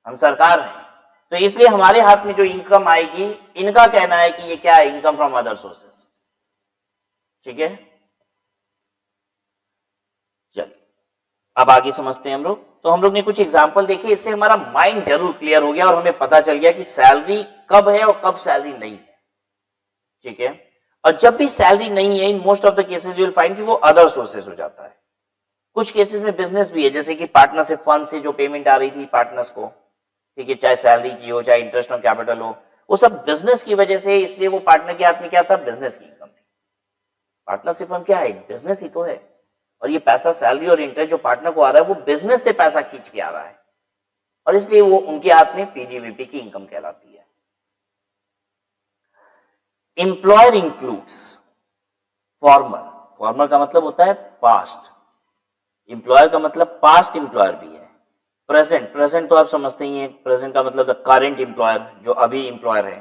हम सरकार हैं। तो इसलिए हमारे हाथ में जो इनकम आएगी, इनका कहना है कि ये क्या है, इनकम फ्रॉम अदर सोर्सेस। ठीक है, चलिए अब आगे समझते हैं हम लोग। तो हम लोग ने कुछ एग्जांपल देखे, इससे हमारा माइंड जरूर क्लियर हो गया और हमें पता चल गया कि सैलरी कब है और कब सैलरी नहीं है। ठीक है, और जब भी सैलरी नहीं है, in most of the cases you will find कि वो अदर सोर्सेस हो जाता है। कुछ केसेस में बिजनेस भी है, जैसे कि पार्टनरशिप फंड से जो पेमेंट आ रही थी पार्टनर्स को, ठीक है, चाहे सैलरी की हो चाहे इंटरेस्ट ऑन कैपिटल हो, वो सब बिजनेस की वजह से, इसलिए वो पार्टनर के हाथ में क्या था, बिजनेस की इनकम थी। पार्टनरशिप फंड क्या है, बिजनेस ही तो है, और ये पैसा सैलरी और इंटरेस्ट जो पार्टनर को आ रहा है वो बिजनेस से पैसा खींच के आ रहा है, और इसलिए वो उनके हाथ में पीजीवीपी की इनकम कहलाती है। एम्प्लॉयर इंक्लूड्स फॉर्मर, फॉर्मर का मतलब होता है पास्ट, एम्प्लॉयर का मतलब पास्ट एम्प्लॉयर भी है। प्रेजेंट, प्रेजेंट तो आप समझते ही हैं, प्रेजेंट का मतलब द करंट एम्प्लॉयर, जो अभी एम्प्लॉयर है।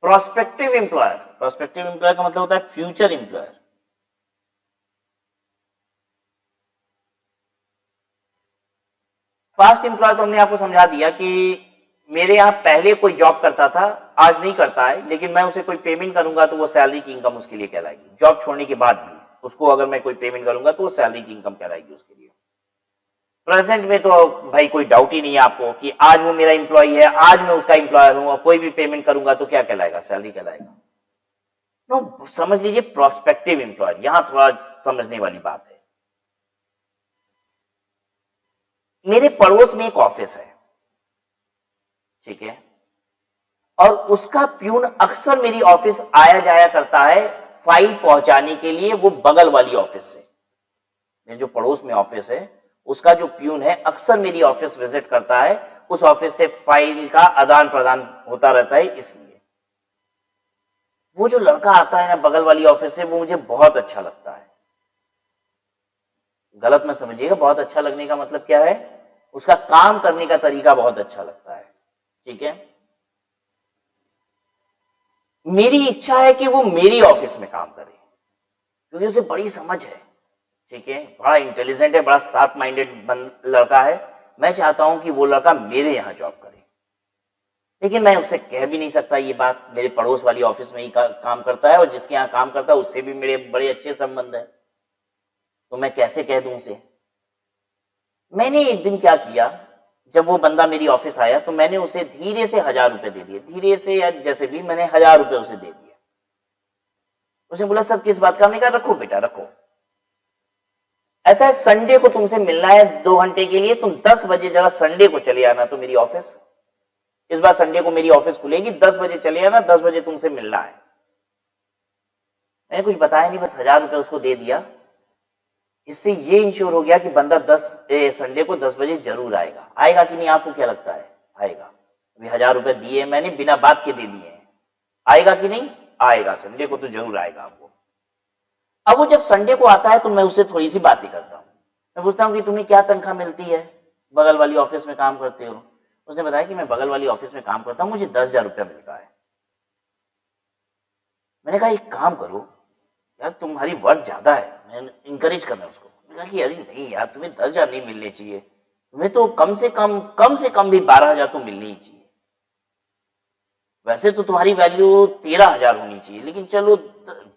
प्रोस्पेक्टिव एम्प्लॉयर, प्रोस्पेक्टिव एम्प्लॉयर का मतलब होता है फ्यूचर एम्प्लॉयर। पास्ट एम्प्लॉयर तो हमने आपको समझा दिया कि मेरे यहां पहले कोई जॉब करता था, आज नहीं करता है, लेकिन मैं उसे कोई पेमेंट करूंगा तो वो सैलरी की इनकम उसके लिए कहलाएगी। जॉब छोड़ने के बाद भी उसको अगर मैं कोई पेमेंट करूंगा तो वो सैलरी की इनकम कहलाएगी उसके लिए। प्रेजेंट में तो भाई कोई डाउट ही नहीं है आपको कि आज वो मेरा एम्प्लॉय है, आज मैं उसका एम्प्लॉयर हूं, और कोई भी पेमेंट करूंगा तो क्या कहलाएगा, सैलरी कहलाएगा। नो, समझ लीजिए प्रोस्पेक्टिव एम्प्लॉयर, यहां थोड़ा समझने वाली बात है। मेरे पड़ोस में एक ऑफिस है, ठीक है, और उसका प्यून अक्सर मेरी ऑफिस आया जाया करता है फाइल पहुंचाने के लिए, वो बगल वाली ऑफिस से। मेरे जो पड़ोस में ऑफिस है उसका जो प्यून है अक्सर मेरी ऑफिस विजिट करता है, उस ऑफिस से फाइल का आदान प्रदान होता रहता है। इसलिए वो जो लड़का आता है ना बगल वाली ऑफिस से, वो मुझे बहुत अच्छा लगता है। गलत मत समझिएगा, बहुत अच्छा लगने का मतलब क्या है, उसका काम करने का तरीका बहुत अच्छा लगता है। ठीक है, मेरी इच्छा है कि वो मेरी ऑफिस में काम करे, क्योंकि उसे बड़ी समझ है, ठीक है, बड़ा इंटेलिजेंट है, बड़ा शार्प माइंडेड लड़का है। मैं चाहता हूं कि वो लड़का मेरे यहां जॉब करे, लेकिन मैं उससे कह भी नहीं सकता ये बात, मेरे पड़ोस वाली ऑफिस में ही काम करता है, और जिसके यहां काम करता है उससे भी मेरे बड़े अच्छे संबंध है, तो मैं कैसे कह दूं उसे। मैंने एक दिन क्या किया, जब वो बंदा मेरी ऑफिस आया तो मैंने उसे धीरे से 1000 रुपए दे दिए, धीरे से या जैसे भी, मैंने 1000 रुपए उसे दे दिया। उसने बोला सर किस बात का, हमने कहा रखो बेटा रखो। ऐसा है, संडे को तुमसे मिलना है 2 घंटे के लिए, तुम 10 बजे जरा संडे को चले आना तो मेरी ऑफिस, इस बार संडे को मेरी ऑफिस खुलेगी, 10 बजे चले आना, 10 बजे तुमसे मिलना है। मैंने कुछ बताया नहीं, बस 1000 रुपए उसको दे दिया। इससे ये इंश्योर हो गया कि बंदा संडे को 10 बजे जरूर आएगा। आएगा कि नहीं, आपको क्या लगता है, आएगा। अभी 1000 रुपए दिए मैंने, बिना बात के दे दिए हैं, आएगा कि नहीं, आएगा, संडे को तो जरूर आएगा आपको। अब वो जब संडे को आता है तो मैं उससे थोड़ी सी बातें करता हूं। मैं पूछता हूं कि तुम्हें क्या तनख्वाह मिलती है, बगल वाली ऑफिस में काम करते हो। उसने बताया कि मैं बगल वाली ऑफिस में काम करता हूं, मुझे 10,000 रुपया मिलता है। मैंने कहा एक काम करो यार, तुम्हारी वर्क ज्यादा है, मैंने इंकरेज करना उसको। मैंने कहा कि अरे नहीं यार, तुम्हें 10,000 नहीं मिलने चाहिए, तुम्हें तो कम से कम भी 12,000 तो मिलनी ही चाहिए। वैसे तो तुम्हारी वैल्यू 13,000 होनी चाहिए, लेकिन चलो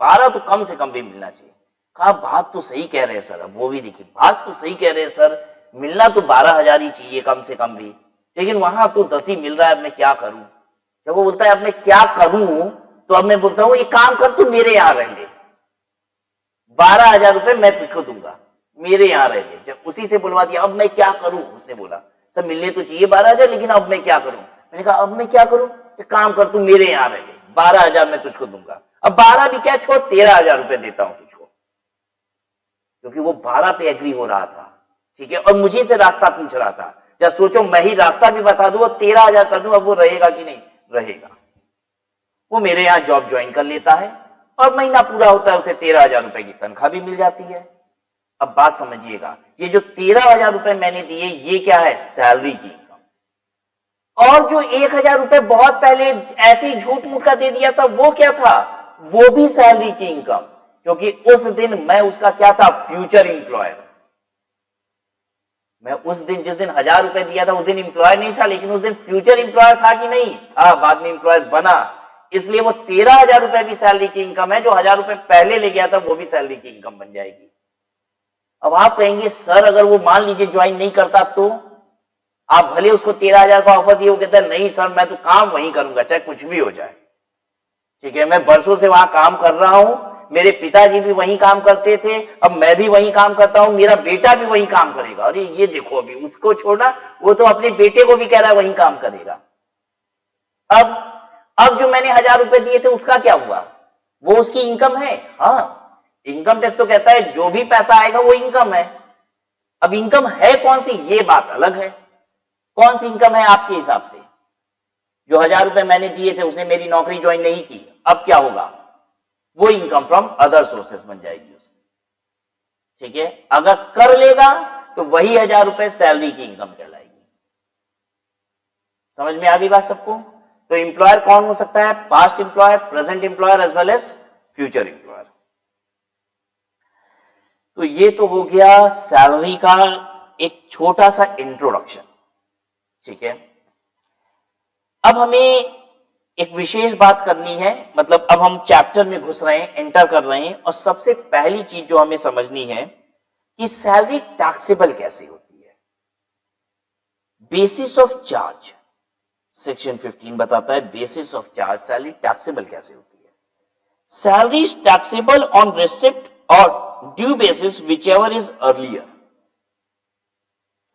12 तो कम से कम भी मिलना चाहिए। कहा बात तो सही कह रहे हैं सर, अब वो भी देखिए, बात तो सही कह रहे हैं सर, मिलना तो 12,000 ही चाहिए कम से कम भी, लेकिन वहां तो 10 ही मिल रहा है, अब मैं क्या करूं। जब वो बोलता है अब मैं क्या करूं, तो अब मैं बोलता हूं एक काम कर, तू मेरे यहां रह ले, 12,000 रुपए मैं तुझको दूंगा, मेरे यहां रह ले। जब उसी से बुलवा दिया, अब मैं क्या करूं, उसने बोला सर मिलने तो चाहिए 12,000, लेकिन अब मैं क्या करूं। मैंने कहा अब मैं क्या करूं, एक काम कर, तू मेरे यहां रह ले, 12,000 मैं तुझको दूंगा। अब 12 भी क्या छोड़, 13,000 रुपए देता हूं तुझको, क्योंकि वो 12 पे एग्री हो रहा था, ठीक है, और मुझे से रास्ता पूछ रहा था। जब सोचो मैं ही रास्ता भी बता दूं और 13,000 कर दूं, अब वो रहेगा कि नहीं रहेगा। वो मेरे यहां जॉब ज्वाइन कर लेता है, और महीना पूरा होता है उसे 13,000 रुपए की तनख्वाह भी मिल जाती है। अब बात समझिएगा, ये जो 13,000 रुपए मैंने दिए, ये क्या है, सैलरी की इनकम। और जो 1,000 रुपए बहुत पहले ऐसे ही झूठ मूठ का दे दिया था, वो क्या था, वो भी सैलरी की इनकम, क्योंकि उस दिन मैं उसका क्या था, फ्यूचर इंप्लॉयर। मैं उस दिन जिस दिन 1000 रुपए दिया था उस दिन इंप्लॉयर नहीं था, लेकिन उस दिन फ्यूचर इंप्लॉयर था कि नहीं था, बाद में इंप्लॉयर बना, इसलिए वो 13,000 रुपए भी सैलरी की इनकम है, जो 1000 रुपए पहले ले गया था वो भी सैलरी की इनकम बन जाएगी। अब आप कहेंगे सर अगर वो मान लीजिए ज्वाइन नहीं करता तो, आप भले उसको 13,000 का ऑफर दिए, वो कहता है नहीं सर मैं तो काम वहीं करूंगा चाहे कुछ भी हो जाए, ठीक है, मैं बरसों से वहां काम कर रहा हूं, मेरे पिताजी भी वहीं काम करते थे, अब मैं भी वहीं काम करता हूं, मेरा बेटा भी वहीं काम करेगा। अरे ये देखो अभी उसको छोड़ना, वो तो अपने बेटे को भी कह रहा है वहीं काम करेगा। अब जो मैंने 1000 रुपए दिए थे उसका क्या हुआ, वो उसकी इनकम है। हाँ, इनकम टैक्स तो कहता है जो भी पैसा आएगा वो इनकम है। अब इनकम है कौन सी, ये बात अलग है। कौन सी इनकम है आपके हिसाब से? जो 1000 रुपए मैंने दिए थे उसने मेरी नौकरी ज्वाइन नहीं की, अब क्या होगा, वो इनकम फ्रॉम अदर सोर्सेस बन जाएगी उसकी, ठीक है। अगर कर लेगा तो वही 1000 रुपए सैलरी की इनकम कहलाएगी। समझ में आ गई बात सबको? तो एम्प्लॉयर कौन हो सकता है, past employer, present employer as well as future employer. तो ये तो हो गया सैलरी का एक छोटा सा इंट्रोडक्शन, ठीक है। अब हमें एक विशेष बात करनी है, मतलब अब हम चैप्टर में घुस रहे हैं, एंटर कर रहे हैं, और सबसे पहली चीज जो हमें समझनी है कि सैलरी टैक्सेबल कैसे होती है। बेसिस ऑफ चार्ज, सेक्शन 15 बताता है basis of charge salary taxable कैसे होती है। Salary is taxable on receipt और due basis whichever is earlier.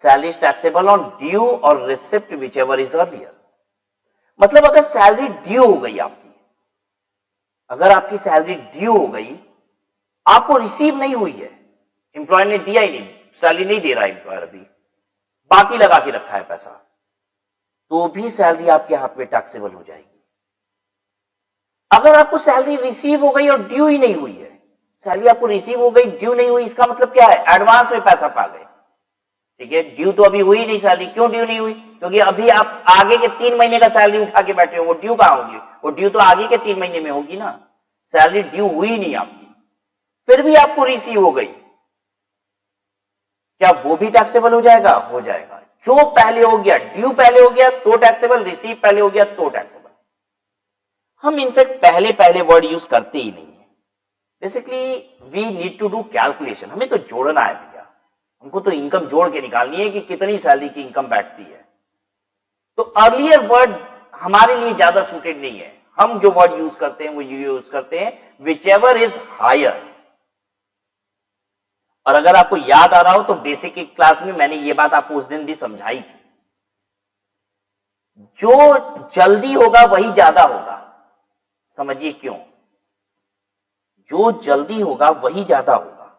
Salary is taxable on due और रिसिप्ट विचएवर इज अर्लियर। मतलब अगर सैलरी ड्यू हो गई आपकी, अगर आपकी सैलरी ड्यू हो गई, आपको रिसीव नहीं हुई है, एम्प्लॉयर ने दिया ही नहीं, सैलरी नहीं दे रहा है एम्प्लॉयर, अभी बाकी लगा के रखा है पैसा, तो भी सैलरी आपके हाथ में टैक्सेबल हो जाएगी। अगर आपको सैलरी रिसीव हो गई और ड्यू ही नहीं हुई है, सैलरी आपको रिसीव हो गई ड्यू नहीं हुई, इसका मतलब क्या है, एडवांस में पैसा पा गए, ठीक है। ड्यू तो अभी हुई नहीं सैलरी, क्यों ड्यू नहीं हुई, क्योंकि अभी आप आगे के 3 महीने का सैलरी उठा के बैठे हो, वो ड्यू कहां होगी, वो ड्यू तो आगे के 3 महीने में होगी ना, सैलरी ड्यू हुई नहीं आपकी, फिर भी आपको रिसीव हो गई, क्या वो भी टैक्सेबल हो जाएगा? हो जाएगा। जो पहले हो गया, ड्यू पहले हो गया तो टैक्सेबल, रिसीव पहले हो गया तो टैक्सेबल। हम इनफैक्ट पहले वर्ड यूज करते ही नहीं है। Basically we need to do calculation, हमें तो जोड़ना है भैया, हमको तो इनकम जोड़ के निकालनी है कि कितनी सैलरी की इनकम बैठती है। तो अर्लियर वर्ड हमारे लिए ज्यादा सूटेड नहीं है, हम जो वर्ड यूज करते हैं वो यूज करते हैं विचएवर इज हायर। और अगर आपको याद आ रहा हो तो बेसिक की क्लास में मैंने ये बात आपको उस दिन भी समझाई थी, जो जल्दी होगा वही ज्यादा होगा। समझिए क्यों, जो जल्दी होगा वही ज्यादा होगा।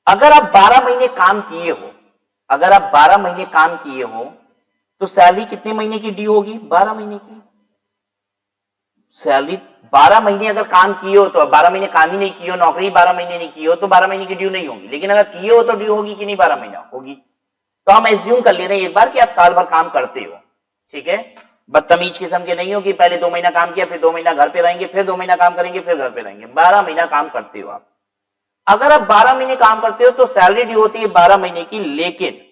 अगर आप 12 महीने काम किए हो, अगर आप 12 महीने काम किए हो तो सैलरी कितने महीने की ड्यू होगी, 12 महीने की सैलरी। 12 महीने अगर काम किए हो तो, 12 महीने काम ही नहीं किए हो, नौकरी 12 महीने नहीं की हो तो 12 महीने की ड्यू नहीं होगी, लेकिन अगर किए हो तो ड्यू होगी कि नहीं, 12 महीना होगी। तो हम एज्यूम कर ले रहे हैं एक बार कि आप साल भर काम करते हो, ठीक है, बदतमीज किस्म के नहीं हो कि पहले 2 महीना काम किया फिर 2 महीना घर पे रहेंगे, फिर 2 महीना काम करेंगे फिर घर पे रहेंगे, 12 महीना काम करते हो आप। अगर आप 12 महीने काम करते हो तो सैलरी ड्यू होती है 12 महीने की, लेकिन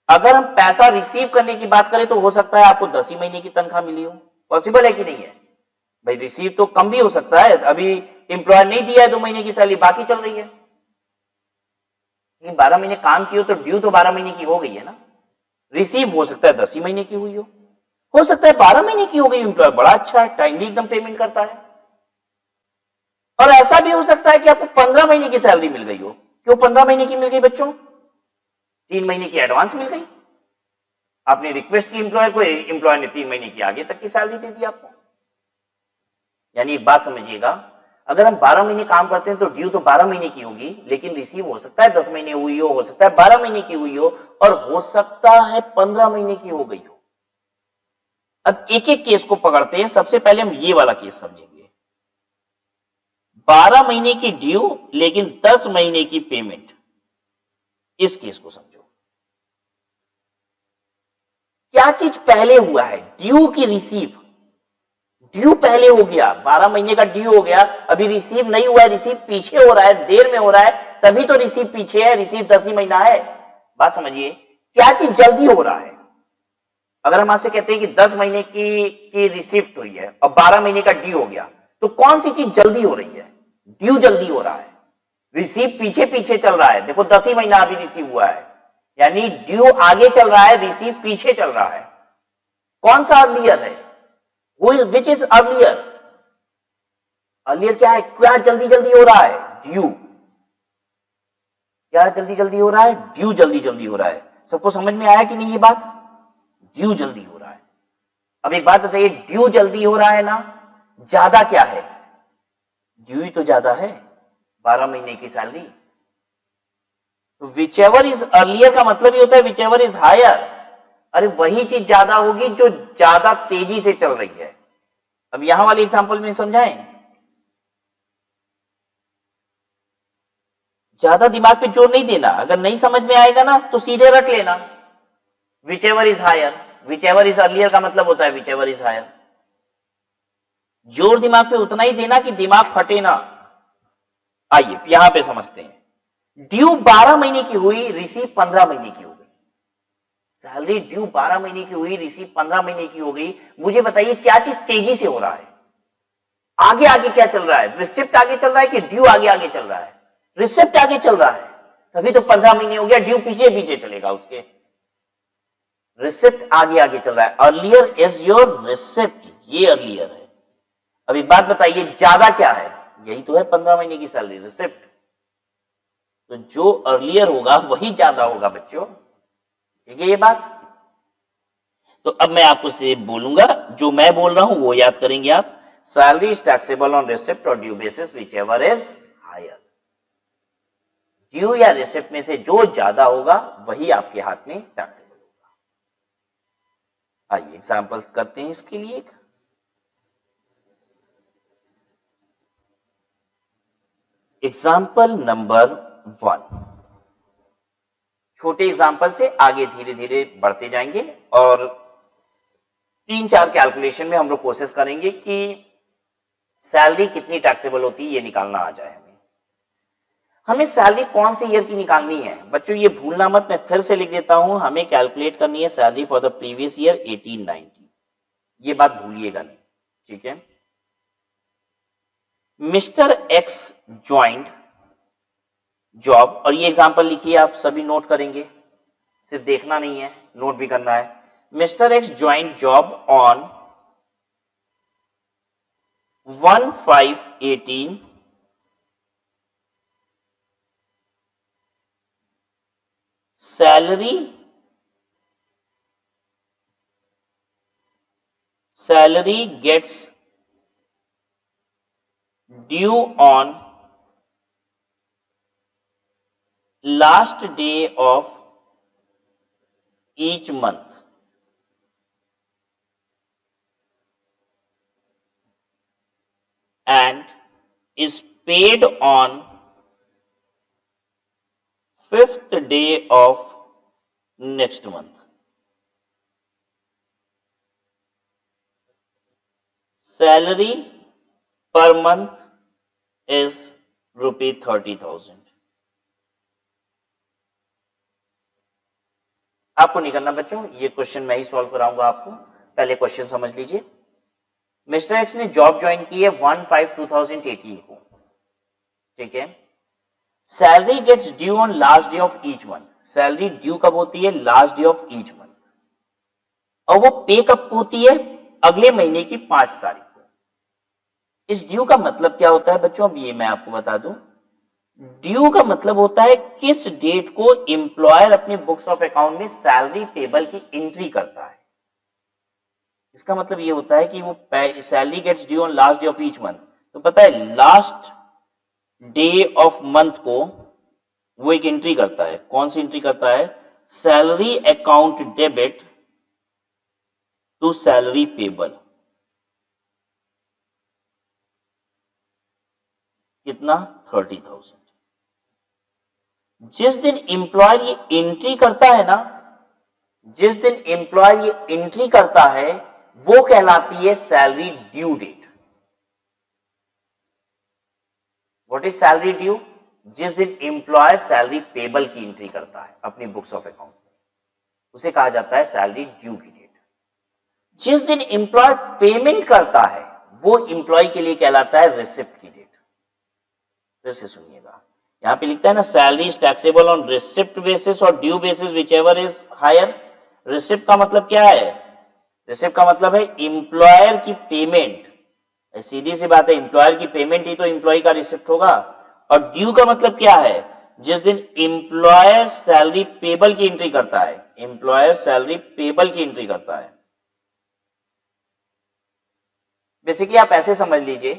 अगर हम पैसा रिसीव करने की बात करें तो हो सकता है आपको 10 ही महीने की तनख्वाह मिली हो। पॉसिबल है कि नहीं है भाई, रिसीव तो कम भी हो सकता है, अभी एम्प्लॉयर नहीं दिया है 2 महीने की सैलरी, बाकी चल रही है, लेकिन 12 महीने काम की हो तो ड्यू तो 12 महीने की हो गई है ना, रिसीव हो सकता है 10 ही महीने की हुई हो सकता है 12 महीने की हो गई, एम्प्लॉयर बड़ा अच्छा है, टाइमली एकदम पेमेंट करता है। और ऐसा भी हो सकता है कि आपको 15 महीने की सैलरी मिल गई हो। क्यों 15 महीने की मिल गई बच्चों, 3 महीने की एडवांस मिल गई, आपने रिक्वेस्ट की एम्प्लॉयर को, एम्प्लॉयर ने 3 महीने की आगे तक की सैलरी दे दी आपको। यानी एक बात समझिएगा, अगर हम 12 महीने काम करते हैं तो ड्यू तो 12 महीने की होगी, लेकिन रिसीव हो सकता है 10 महीने हुई हो सकता है 12 महीने की हुई हो, और हो सकता है 15 महीने की हो गई हो। अब एक एक केस को पकड़ते हैं, सबसे पहले हम ये वाला केस समझेंगे, 12 महीने की ड्यू लेकिन 10 महीने की पेमेंट, इस केस को समझो। क्या चीज पहले हुआ है, ड्यू की रिसीव, ड्यू पहले हो गया, 12 महीने का ड्यू हो गया, अभी रिसीव नहीं हुआ है, रिसीव पीछे हो रहा है, देर में हो रहा है, तभी तो रिसीव पीछे है, रिसीव 10 ही महीना है। बात समझिए, क्या चीज जल्दी हो रहा है? अगर हम आपसे कहते हैं कि 10 महीने की रिसिप्ट हुई है और 12 महीने का ड्यू हो गया, तो कौन सी चीज जल्दी हो रही है? ड्यू जल्दी हो रहा है, रिसीव पीछे पीछे चल रहा है। देखो 10 ही महीना अभी रिसीव हुआ है, यानी ड्यू आगे चल रहा है, रिसीव पीछे चल रहा है। कौन सा अर्लियर है? Which is earlier? अर्लियर क्या है? क्या जल्दी जल्दी हो रहा है? ड्यू। क्या जल्दी जल्दी हो रहा है? ड्यू जल्दी जल्दी हो रहा है। सबको समझ में आया कि नहीं ये बात? ड्यू जल्दी हो रहा है। अब एक बात बताइए, ड्यू जल्दी हो रहा है ना, ज्यादा क्या है? ड्यू ही तो ज्यादा है, 12 महीने की सैलरी। तो विच एवर इज अर्लियर का मतलब ये होता है विच एवर इज हायर। अरे वही चीज ज्यादा होगी जो ज्यादा तेजी से चल रही है। अब यहां वाले एग्जांपल में समझाएं, ज्यादा दिमाग पे जोर नहीं देना, अगर नहीं समझ में आएगा ना तो सीधे रट लेना, whichever is higher. Whichever is earlier का मतलब होता है विच एवर इज हायर। जोर दिमाग पे उतना ही देना कि दिमाग फटे ना। आइए यहां पे समझते हैं। ड्यू 12 महीने की हुई, रिसीव 15 महीने की हो गई। सैलरी ड्यू 12 महीने की हुई, रिसीव 15 महीने की हो गई। मुझे बताइए क्या चीज तेजी से हो रहा है? आगे आगे क्या चल रहा है? रिसिप्ट आगे चल रहा है कि ड्यू आगे आगे चल रहा है? रिसिप्ट आगे चल रहा है, तभी तो 15 महीने हो गया। ड्यू पीछे पीछे चलेगा उसके, रिसिप्ट आगे आगे चल रहा है। अर्लियर इज योर रिसिप्ट, ये अर्लियर है। अब एक बात बताइए, ज्यादा क्या है? यही तो है 15 महीने की सैलरी, रिसिप्ट। तो जो अर्लियर होगा वही ज्यादा होगा बच्चों, ठीक है ये बात? तो अब मैं आपको से बोलूंगा, जो मैं बोल रहा हूं वो याद करेंगे आप। Salary is taxable on receipt और due basis whichever is higher. Due या रिसिप्ट में से जो ज्यादा होगा वही आपके हाथ में टैक्सेबल होगा। आइए एग्जांपल्स करते हैं इसके लिए। Example number 1। छोटे एग्जाम्पल से आगे धीरे धीरे बढ़ते जाएंगे और 3-4 कैलकुलेशन में हम लोग कोशिश करेंगे कि सैलरी कितनी टैक्सेबल होती है ये निकालना आ जाए। हमें सैलरी कौन सी ईयर की निकालनी है बच्चों, ये भूलना मत, मैं फिर से लिख देता हूं। हमें कैलकुलेट करनी है salary for the previous year 1890, ये बात भूलिएगा नहीं, ठीक है? मिस्टर एक्स ज्वाइंट जॉब, और ये एग्जांपल लिखिए, आप सभी नोट करेंगे, सिर्फ देखना नहीं है, नोट भी करना है। Mister x joint job on 1/5/18 salary gets due on last day of each month and is paid on 5th day of next month. Salary per month is ₹30,000. आपको नहीं करना बच्चों, ये क्वेश्चन मैं ही सॉल्व कराऊंगा आपको। पहले क्वेश्चन समझ लीजिए। मिस्टर एक्स ने जॉब ज्वाइन की है 1/5/2018 को, ठीक है? Salary gets due on last day of each month. Salary due कब होती है? Last day of each month, और वो पे कब होती है? अगले महीने की 5 तारीख को। इस ड्यू का मतलब क्या होता है बच्चों, अब ये मैं आपको बता दूं। ड्यू का मतलब होता है किस डेट को एम्प्लॉयर अपने बुक्स ऑफ अकाउंट में सैलरी पेबल की एंट्री करता है। इसका मतलब ये होता है कि वो salary gets due on last day of each month, तो पता है लास्ट डे ऑफ मंथ को वो एक एंट्री करता है। कौन सी एंट्री करता है? Salary account debit to salary payable. कितना? 30,000। जिस दिन एम्प्लॉयर ये एंट्री करता है ना, जिस दिन एम्प्लॉयर ये एंट्री करता है, वो कहलाती है salary due date. What is salary due? जिस दिन एम्प्लॉयर सैलरी पेबल की एंट्री करता है अपनी बुक्स ऑफ अकाउंट, उसे कहा जाता है सैलरी ड्यू की डेट। जिस दिन एम्प्लॉयर पेमेंट करता है वो एम्प्लॉय के लिए कहलाता है रिसिप्ट की डेट। फिर से सुनिएगा, यहां पे लिखता है ना, salary is taxable on receipt basis और due basis whichever is higher. Receipt का मतलब क्या है? रिसिप्ट का मतलब है एम्प्लॉयर की पेमेंट। सीधी सी बात है, एम्प्लॉयर की पेमेंट ही तो एम्प्लॉय का रिसिप्ट होगा। और ड्यू का मतलब क्या है? जिस दिन एम्प्लॉयर सैलरी पेबल की एंट्री करता है, एम्प्लॉयर सैलरी पेबल की एंट्री करता है। बेसिकली आप ऐसे समझ लीजिए,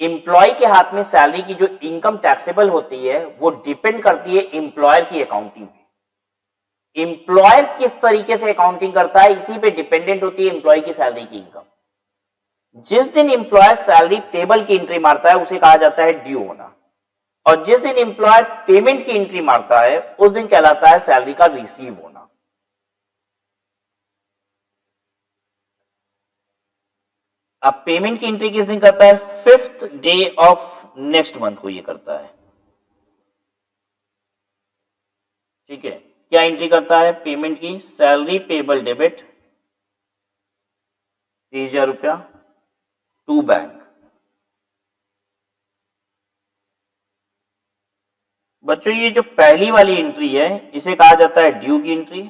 एम्प्लॉय के हाथ में सैलरी की जो इनकम टैक्सेबल होती है वो डिपेंड करती है एम्प्लॉयर की अकाउंटिंग पे। एम्प्लॉयर किस तरीके से अकाउंटिंग करता है इसी पे डिपेंडेंट होती है एम्प्लॉय की सैलरी की इनकम। जिस दिन एम्प्लॉयर सैलरी पेबल की एंट्री मारता है उसे कहा जाता है ड्यू होना, और जिस दिन एम्प्लॉयर पेमेंट की एंट्री मारता है उस दिन कहलाता है सैलरी का रिसीव होना। अब पेमेंट की एंट्री किस दिन करता है? 5th day of next month को ये करता है। ठीक है, क्या एंट्री करता है पेमेंट की? सैलरी पेबल डेबिट 30,000 रुपया टू बैंक। बच्चों ये जो पहली वाली एंट्री है इसे कहा जाता है ड्यू की एंट्री,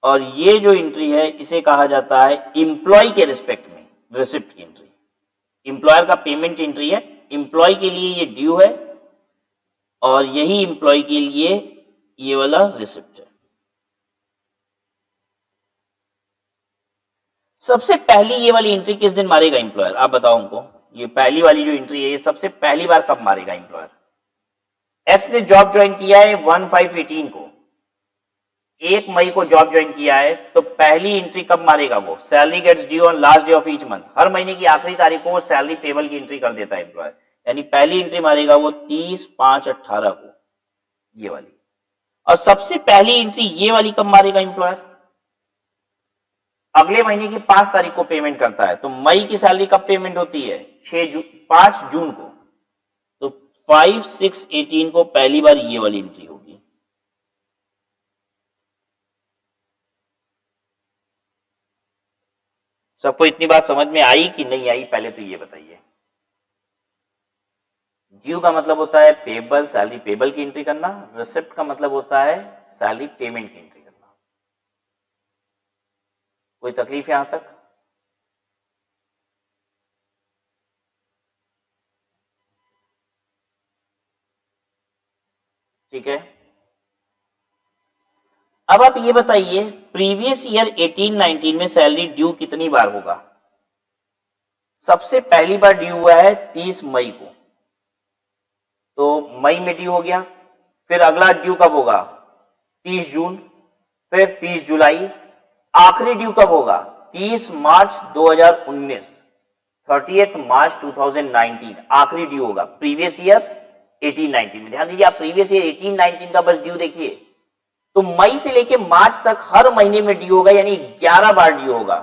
और ये जो एंट्री है इसे कहा जाता है एम्प्लॉय के रिस्पेक्ट में रिसिप्ट की एंट्री। एम्प्लॉयर का पेमेंट एंट्री है, एम्प्लॉय के लिए ये ड्यू है और यही एम्प्लॉय के लिए ये वाला रिसिप्ट है। सबसे पहली ये वाली एंट्री किस दिन मारेगा एम्प्लॉयर? आप बताओ हमको, ये पहली वाली जो एंट्री है ये सबसे पहली बार कब मारेगा एम्प्लॉयर? एक्स ने जॉब ज्वाइन किया है 1/5/18 को, 1 मई को जॉब ज्वाइन किया है, तो पहली एंट्री कब मारेगा वो? Salary gets due on last day of each month. हर महीने की आखिरी तारीख को वो सैलरी पेबल की एंट्री कर देता है एम्प्लॉयर, यानी पहली एंट्री मारेगा वो 30/5/18 को, ये वाली। और सबसे पहली एंट्री ये वाली कब मारेगा एम्प्लॉयर? अगले महीने की 5 तारीख को पेमेंट करता है, तो मई की सैलरी कब पेमेंट होती है? 5 जून को, तो 5/6/18 को पहली बार ये वाली एंट्री होगी। सबको इतनी बात समझ में आई कि नहीं आई, पहले तो ये बताइए। ड्यू का मतलब होता है पेबल, सैलरी पेबल की एंट्री करना। रिसिप्ट का मतलब होता है सैलरी पेमेंट की एंट्री करना। कोई तकलीफ यहां तक? ठीक है, अब आप ये बताइए प्रीवियस ईयर 18-19 में सैलरी ड्यू कितनी बार होगा? सबसे पहली बार ड्यू हुआ है 30 मई को, तो मई में ड्यू हो गया। फिर अगला ड्यू कब होगा? 30 जून, फिर 30 जुलाई। आखिरी ड्यू कब होगा? 30 मार्च 2019, 30 मार्च 2019 आखिरी ड्यू होगा प्रीवियस ईयर 18-19 में। ध्यान दीजिए, आप प्रीवियस ईयर 18-19 का बस ड्यू देखिए, तो मई से लेके मार्च तक हर महीने में ड्यू होगा, यानी 11 बार ड्यू होगा।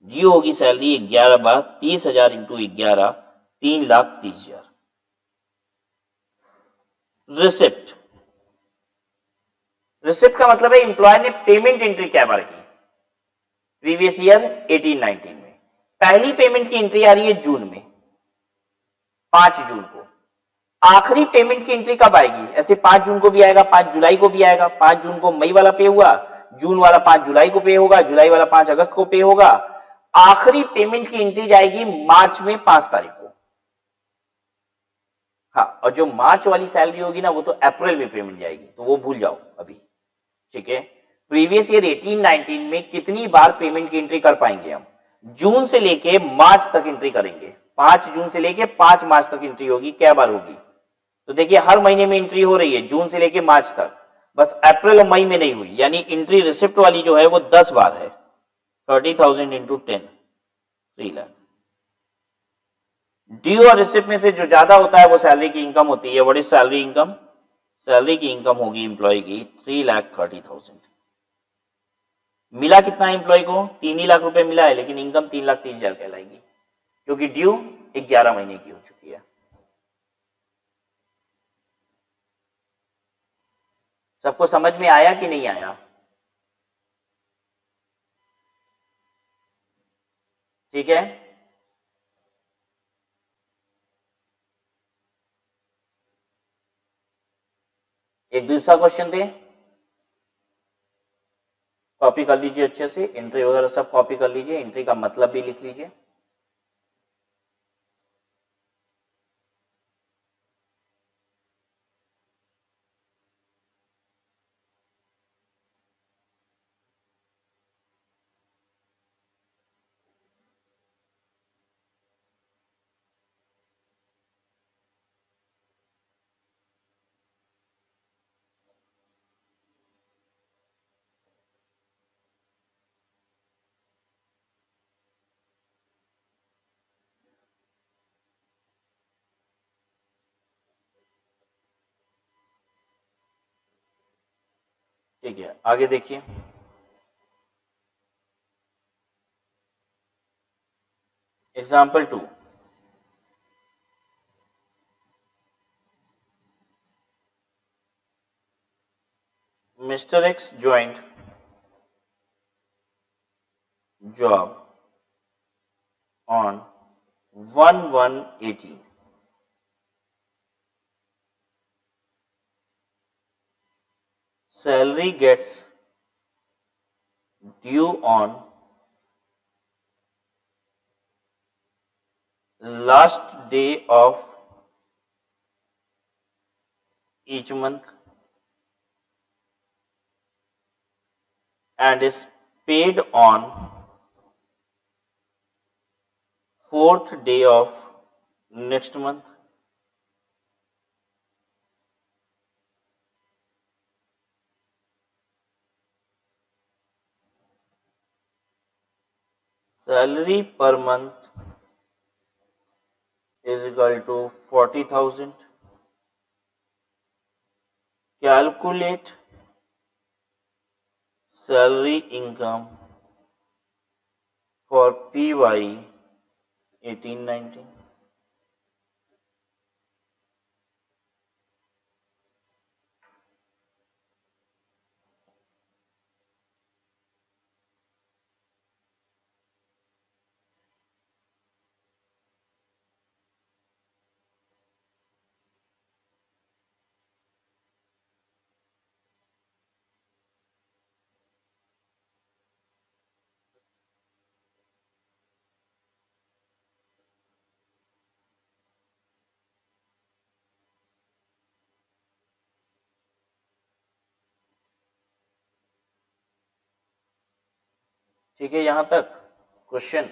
ड्यू होगी सैलरी 11 बार, 30,000 इंटू 11, 3,30,000। रिसिप्ट, रिसिप्ट का मतलब है एम्प्लॉयर ने पेमेंट एंट्री क्या बार की प्रीवियस ईयर 18-19 में। पहली पेमेंट की एंट्री आ रही है जून में, 5 जून को। आखिरी पेमेंट की एंट्री कब आएगी? ऐसे 5 जून को भी आएगा, 5 जुलाई को भी आएगा। 5 जून को मई वाला पे हुआ, जून वाला 5 जुलाई को पे होगा, जुलाई वाला 5 अगस्त को पे होगा। आखिरी पेमेंट की एंट्री जाएगी मार्च में 5 तारीख को। हाँ, और जो मार्च वाली सैलरी होगी ना वो तो अप्रैल में पेमेंट जाएगी, तो वो भूल जाओ अभी। ठीक है, प्रीवियस ईयर 18-19 में कितनी बार पेमेंट की एंट्री कर पाएंगे हम? जून से लेके मार्च तक एंट्री करेंगे। 5 जून से लेके 5 मार्च तक एंट्री होगी। क्या बार होगी? तो देखिए हर महीने में एंट्री हो रही है जून से लेके मार्च तक, बस अप्रैल और मई में नहीं हुई, यानी एंट्री रिसिप्ट वाली जो है वो 10 बार है। 30,000 इंटू 10, 3 लाख। ड्यू और रिसिप्ट में से जो ज्यादा होता है वो सैलरी की इनकम होती है। What is salary income? Salary की इनकम होगी एम्प्लॉय की 3,30,000। मिला कितना एम्प्लॉय को, 3 ही लाख रुपए मिला है, लेकिन इनकम 3,30,000 कहलाएगी, क्योंकि ड्यू 11 महीने की हो चुकी है। सबको समझ में आया कि नहीं आया? ठीक है। एक दूसरा क्वेश्चन दे, कॉपी कर लीजिए अच्छे से, एंट्री वगैरह सब कॉपी कर लीजिए, एंट्री का मतलब भी लिख लीजिए। ठीक है, आगे देखिए। Example 2, mister x joint job on 1/1/18. Salary gets due on last day of each month and is paid on fourth day of next month. Salary per month is equal to 40,000. Calculate salary income for PY 18-19. ठीक है, यहां तक question.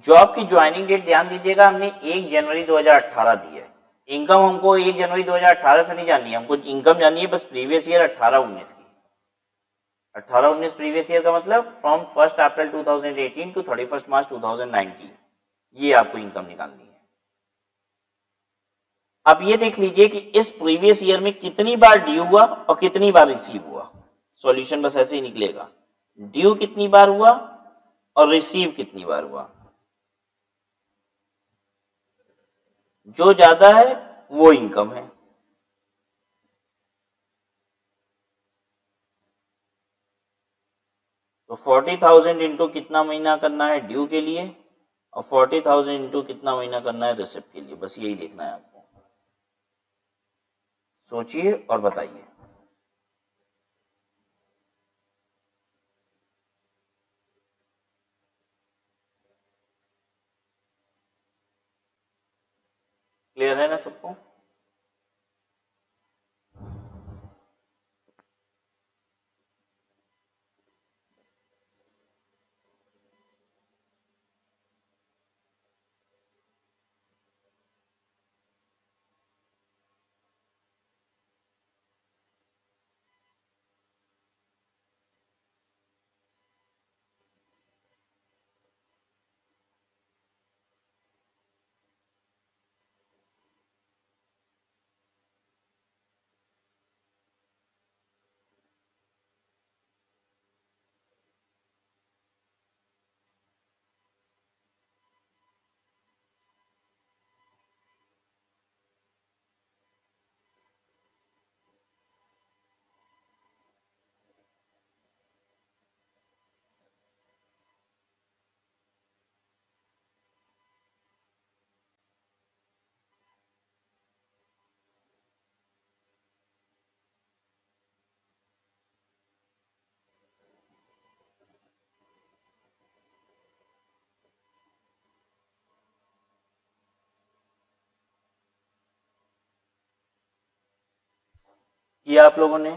Job की joining date ध्यान दीजिएगा, हमने 1 जनवरी 2018 दी है। Income हमको 1 जनवरी 2018 से नहीं जाननी है, हमको इनकम जाननी है बस प्रीवियस ईयर 18-19 की। 18-19 प्रीवियस ईयर का मतलब फ्रॉम 1 अप्रैल 2018 टू 31 मार्च 2019, ये आपको इनकम निकालनी है। अब ये देख लीजिए कि इस प्रीवियस ईयर में कितनी बार ड्यू हुआ और कितनी बार रिसीव हुआ। सॉल्यूशन बस ऐसे ही निकलेगा, ड्यू कितनी बार हुआ और रिसीव कितनी बार हुआ। जो ज्यादा है वो इनकम है। तो 40,000 इंटू कितना महीना करना है ड्यू के लिए, और 40,000 इंटू कितना महीना करना है रिसिप्ट के लिए, बस यही देखना है आपको। सोचिए और बताइए। क्लियर है ना सबको? किया आप लोगों ने?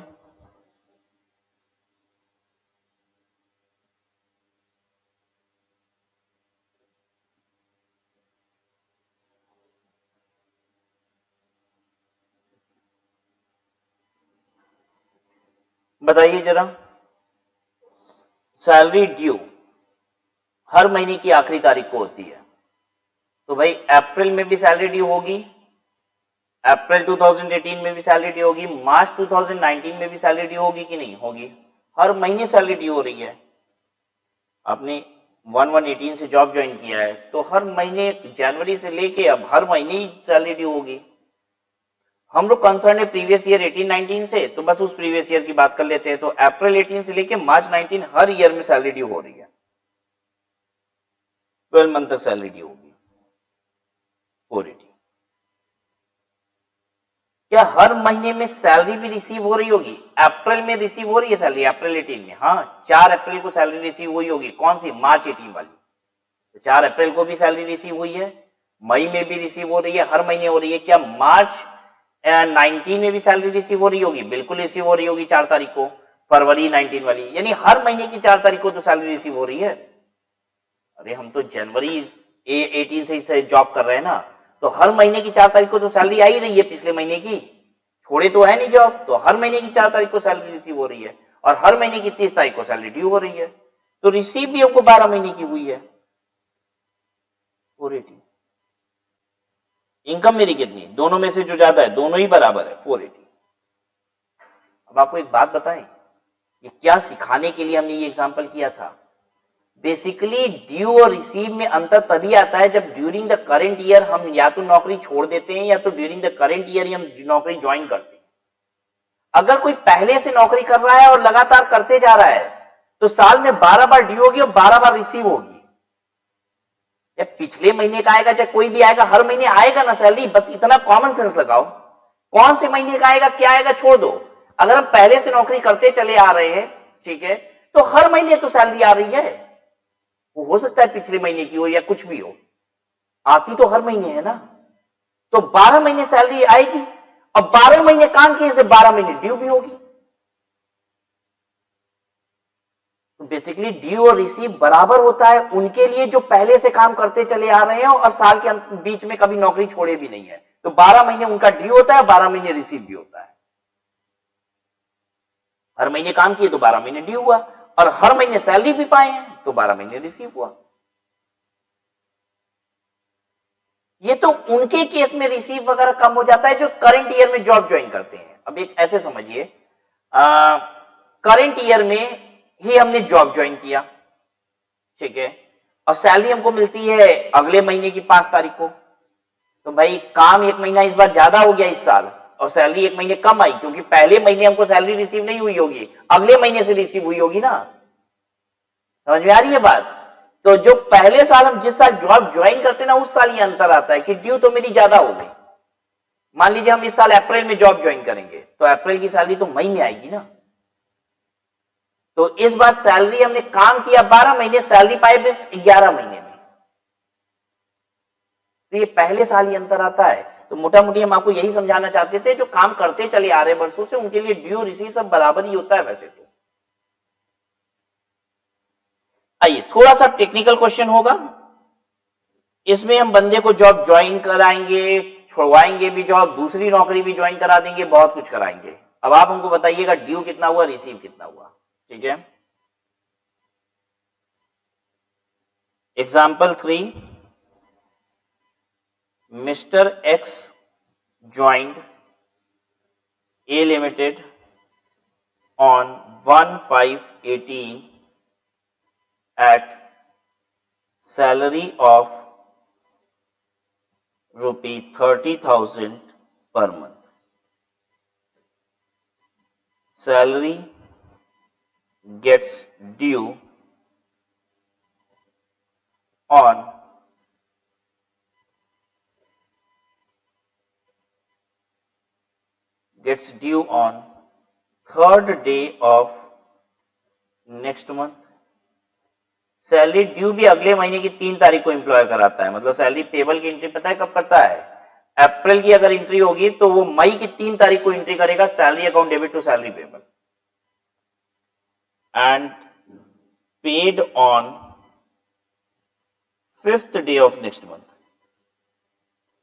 बताइए जरा। सैलरी ड्यू हर महीने की आखिरी तारीख को होती है, तो भाई अप्रैल में भी सैलरी ड्यू होगी, अप्रैल 2018 में भी सैलरी ड्यू होगी, मार्च 2019 में भी सैलरी ड्यू होगी कि नहीं होगी? हर महीने सैलरी ड्यू हो रही है। आपने 1/1/18 से जॉब ज्वाइन किया है तो हर महीने जनवरी से लेके अब हर महीने ही सैलरी ड्यू होगी। हम लोग कंसर्न है प्रीवियस ईयर 18-19 से, तो बस उस प्रीवियस ईयर की बात कर लेते हैं। तो अप्रैल 18 से लेके मार्च 19 हर ईयर में सैलरी ड्यू हो रही है, 12 मंथ तक सैलरी ड्यू होगी 480। क्या हर महीने में सैलरी भी रिसीव हो रही होगी? अप्रैल में रिसीव हो रही है सैलरी, अप्रैल 18 में, हाँ 4 अप्रैल को सैलरी रिसीव हुई होगी। कौन सी? मार्च 18 वाली। तो 4 अप्रैल को भी सैलरी रिसीव हुई है, मई में भी रिसीव हो रही है, हर महीने हो रही है। क्या मार्च 19 में भी सैलरी रिसीव हो रही होगी? बिल्कुल रिसीव हो रही होगी 4 तारीख को, फरवरी 19 वाली, यानी हर महीने की 4 तारीख को तो सैलरी रिसीव हो रही है। अरे हम तो जनवरी 18 से जॉब कर रहे हैं ना, तो हर महीने की 4 तारीख को तो सैलरी आ ही रही है पिछले महीने की, छोड़े तो है नहीं जॉब, तो हर महीने की 4 तारीख को सैलरी रिसीव हो रही है और हर महीने की 30 तारीख को सैलरी ड्यू हो रही है, तो रिसीव भी आपको 12 महीने की हुई है 480। इनकम मेरी कितनी? दोनों में से जो ज्यादा है, दोनों ही बराबर है 480। अब आपको एक बात बताएं, ये क्या सिखाने के लिए हमने ये एग्जांपल किया था? बेसिकली ड्यू और रिसीव में अंतर तभी आता है जब ड्यूरिंग द करंट ईयर हम या तो नौकरी छोड़ देते हैं या तो ड्यूरिंग द करंट ईयर ही हम नौकरी ज्वाइन करते हैं। अगर कोई पहले से नौकरी कर रहा है और लगातार करते जा रहा है तो साल में 12 बार ड्यू होगी और 12 बार रिसीव होगी। या पिछले महीने का आएगा चाहे कोई भी आएगा, हर महीने आएगा ना सैलरी, बस इतना कॉमन सेंस लगाओ। कौन से महीने का आएगा क्या आएगा छोड़ दो, अगर हम पहले से नौकरी करते चले आ रहे हैं, ठीक है, तो हर महीने तो सैलरी आ रही है। वो हो सकता है पिछले महीने की हो या कुछ भी हो, आती तो हर महीने है ना, तो 12 महीने सैलरी आएगी और 12 महीने काम किए इसलिए 12 महीने ड्यू भी होगी। तो बेसिकली ड्यू और रिसीव बराबर होता है उनके लिए जो पहले से काम करते चले आ रहे हैं और साल के बीच में कभी नौकरी छोड़े भी नहीं है, तो 12 महीने उनका ड्यू होता है, 12 महीने रिसीव भी होता है। हर महीने काम किए तो 12 महीने ड्यू हुआ और हर महीने सैलरी भी पाए हैं तो 12 महीने रिसीव हुआ। ये तो उनके केस में रिसीव वगैरह कम हो जाता है जो करंट ईयर में जॉब ज्वाइन करते हैं। अब एक ऐसे समझिए, करंट ईयर में ही हमने जॉब ज्वाइन किया, ठीक है, और सैलरी हमको मिलती है अगले महीने की 5 तारीख को, तो भाई काम एक महीना इस बार ज्यादा हो गया इस साल और सैलरी एक महीने कम आई, क्योंकि पहले महीने हमको सैलरी रिसीव नहीं हुई होगी, अगले महीने से रिसीव हुई होगी ना। समझ में आ रही है बात? तो जो पहले साल हम जिस साल जॉब ज्वाइन करते ना, उस साल ये अंतर आता है कि ड्यू तो मेरी ज्यादा हो गई। मान लीजिए हम इस साल अप्रैल में जॉब ज्वाइन करेंगे तो अप्रैल की सैलरी तो मई में आएगी ना, तो इस बार सैलरी हमने काम किया 12 महीने, सैलरी पाए बस 11 महीने में, तो ये पहले साल ही अंतर आता है। तो मोटा मोटी हम आपको यही समझाना चाहते थे, जो काम करते चले आ रहे वर्षों से उनके लिए ड्यू रिसीव सब बराबर ही होता है वैसे तो। आइए थोड़ा सा टेक्निकल क्वेश्चन होगा, इसमें हम बंदे को जॉब ज्वाइन कराएंगे, छुड़वाएंगे भी जॉब, दूसरी नौकरी भी ज्वाइन करा देंगे, बहुत कुछ कराएंगे। अब आप हमको बताइएगा ड्यू कितना हुआ, रिसीव कितना हुआ, ठीक है। Example 3, mister x joined A limited on 1/5/18 at salary of ₹30,000 per month. Salary gets due on third day of next month. Salary due भी अगले महीने की 3 तारीख को एम्प्लॉय कराता है, मतलब सैलरी पेबल की एंट्री पता है कब करता है? अप्रैल की अगर एंट्री होगी तो वो मई की 3 तारीख को एंट्री करेगा, salary account debit to salary payable and paid on 5th day of next month.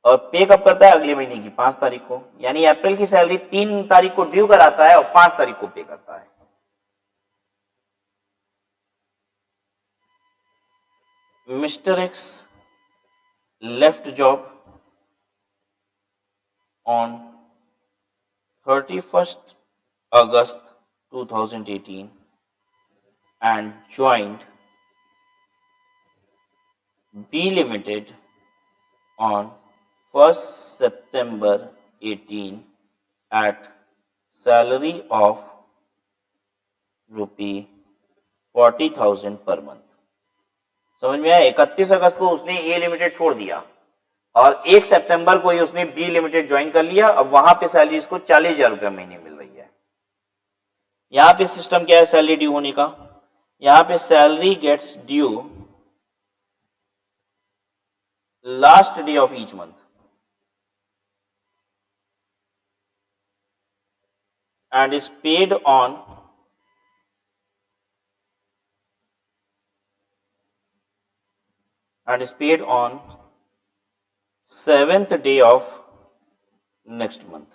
और पे कब करता है? अगले महीने की 5 तारीख को। यानी अप्रैल की सैलरी 3 तारीख को ड्यू कराता है और 5 तारीख को पे करता है। Mister x left job on 31st August 2018 and joined B Limited on 1st September 18 at salary of rupee 40,000 per month। समझ में आया? 31 अगस्त को उसने ए लिमिटेड छोड़ दिया और 1 सितंबर को ही उसने बी लिमिटेड ज्वाइन कर लिया। अब वहां पे सैलरी इसको 40,000 रुपया महीने मिल रही है। यहां पे सिस्टम क्या है सैलरी ड्यू होने का? यहां पे salary gets due last day of each month and is paid on seventh day of next month।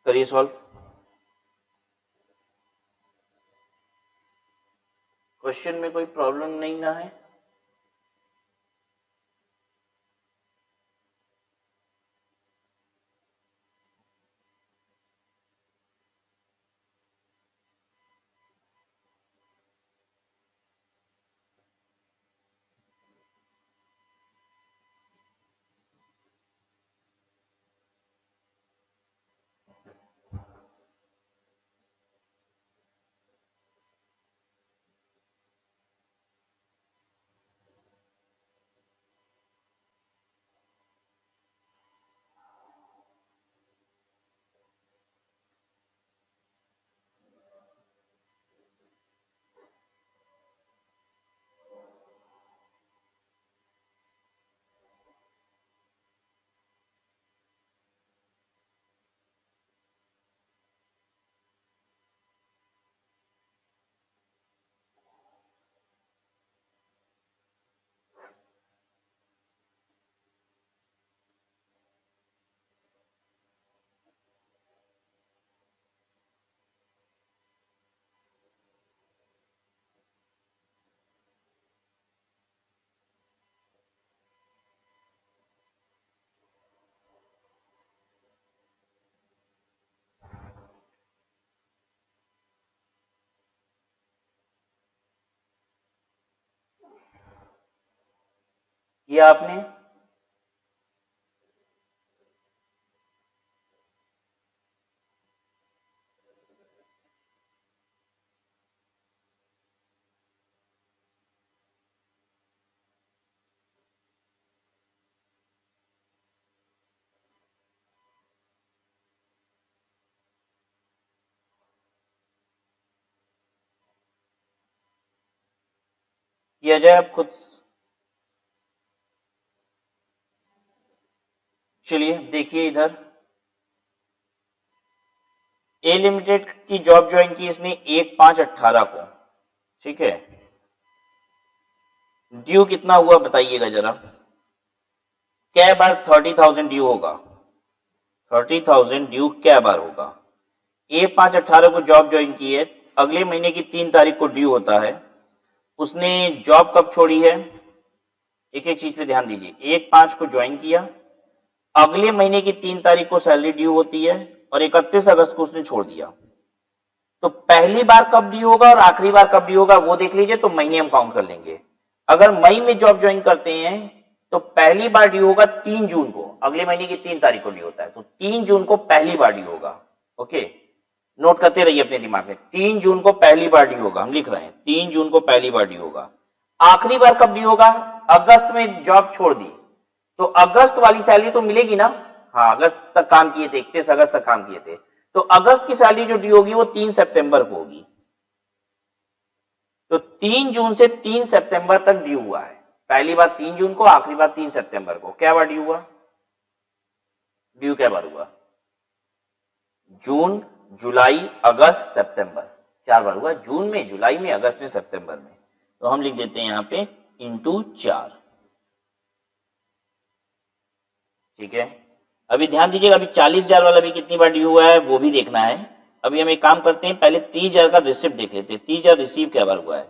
करिए सॉल्व। क्वेश्चन में कोई प्रॉब्लम नहीं ना है? ये आपने किया जाए आप खुद। चलिए देखिए इधर ए लिमिटेड की जॉब ज्वाइन की इसने 1/5/18 को, ठीक है। ड्यू कितना हुआ बताइएगा जरा, क्या बार 30,000 ड्यू होगा? 30,000 ड्यू क्या बार होगा? 1/5/18 को जॉब ज्वाइन की है, अगले महीने की 3 तारीख को ड्यू होता है। उसने जॉब कब छोड़ी है? एक एक चीज पे ध्यान दीजिए। 1/5 को ज्वाइन किया, अगले महीने की 3 तारीख को सैलरी ड्यू होती है और 31 अगस्त को उसने छोड़ दिया। तो पहली बार कब ड्यू होगा और आखिरी बार कब ड्यू होगा वो देख लीजिए, तो महीने हम काउंट कर लेंगे। अगर मई में जॉब ज्वाइन करते हैं तो पहली बार ड्यू होगा 3 जून को, अगले महीने की 3 तारीख को ड्यू होता है, तो 3 जून को पहली बार ड्यू होगा। ओके, नोट करते रहिए अपने दिमाग में, 3 जून को पहली बार ड्यू होगा, हम लिख रहे हैं 3 जून को पहली बार ड्यू होगा। आखिरी बार कब ड्यू होगा? अगस्त में जॉब छोड़ दी तो अगस्त वाली सैलरी तो मिलेगी ना। हाँ, अगस्त तक काम किए थे, 31 अगस्त तक काम किए थे, तो अगस्त की सैलरी जो ड्यू होगी वो 3 सितंबर को होगी। तो 3 जून से 3 सितंबर तक ड्यू हुआ है, पहली बार 3 जून को, आखिरी बार 3 सितंबर को। क्या बार ड्यू हुआ? ड्यू क्या बार हुआ? जून, जुलाई, अगस्त, सितंबर, 4 बार हुआ, जून में, जुलाई में, अगस्त में, सितंबर में। तो हम लिख देते हैं यहां पे इंटू 4। ठीक है, अभी ध्यान दीजिएगा, अभी 40,000 वाला भी कितनी बार ड्यू हुआ है वो भी देखना है। अभी हम एक काम करते हैं, पहले 30,000 का रिसिप्ट देख लेते हैं, 30,000 रिसीव क्या बार हुआ है।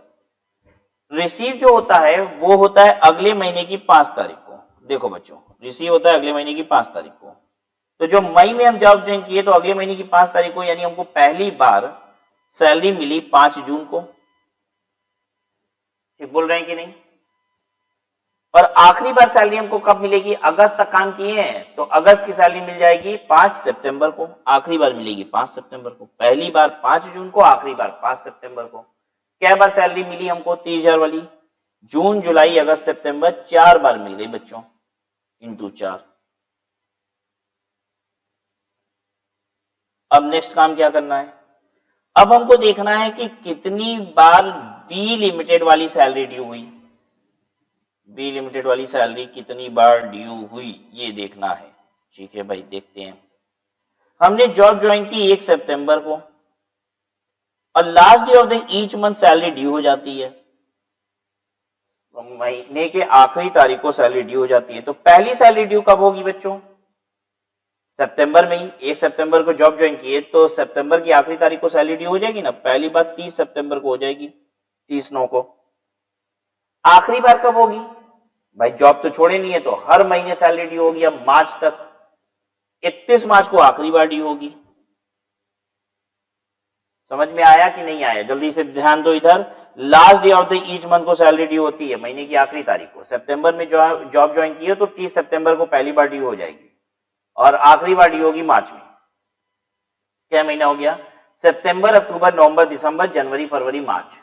रिसीव जो होता है वो होता है अगले महीने की 5 तारीख को। देखो बच्चों, रिसीव होता है अगले महीने की 5 तारीख को। तो जो मई में हम जॉब ज्वाइन किए तो अगले महीने की 5 तारीख को, यानी हमको पहली बार सैलरी मिली 5 जून को। ठीक बोल रहे हैं कि नहीं? और आखिरी बार सैलरी हमको कब मिलेगी? अगस्त तक काम किए हैं तो अगस्त की सैलरी मिल जाएगी 5 सितंबर को, आखिरी बार मिलेगी 5 सितंबर को। पहली बार 5 जून को, आखिरी बार 5 सितंबर को। क्या बार सैलरी मिली हमको 30,000 वाली? जून, जुलाई, अगस्त, सितंबर, 4 बार मिल गई बच्चों, इंटू 4। अब नेक्स्ट काम क्या करना है? अब हमको देखना है कि कितनी बार बी लिमिटेड वाली सैलरी ड्यू हुई। बी लिमिटेड वाली सैलरी कितनी बार ड्यू हुई ये देखना है। ठीक है भाई, देखते हैं। हमने जॉब ज्वाइन की 1 सितंबर को और last day of the each month salary due हो जाती है, महीने के आखिरी तारीख को सैलरी ड्यू हो जाती है। तो पहली सैलरी ड्यू कब होगी बच्चों? सितंबर में ही। 1 सितंबर को जॉब ज्वाइन किए तो सितंबर की आखिरी तारीख को सैलरी ड्यू हो जाएगी ना। पहली बार 30 सितंबर को हो जाएगी, 30/9 को। आखिरी बार कब होगी? भाई जॉब तो छोड़े नहीं है तो हर महीने सैलरी ड्यू होगी। अब मार्च तक, 31 मार्च को आखिरी बार ड्यू होगी। समझ में आया कि नहीं आया? जल्दी से ध्यान दो इधर। Last day of the each month को सैलरी ड्यू होती है, महीने की आखिरी तारीख को। सितंबर में जॉब ज्वाइन की है तो 30 सितंबर को पहली बार ड्यू हो जाएगी और आखिरी बार ड्यू होगी मार्च में। क्या महीना हो गया? सितंबर, अक्टूबर, नवंबर, दिसंबर, जनवरी, फरवरी, मार्च।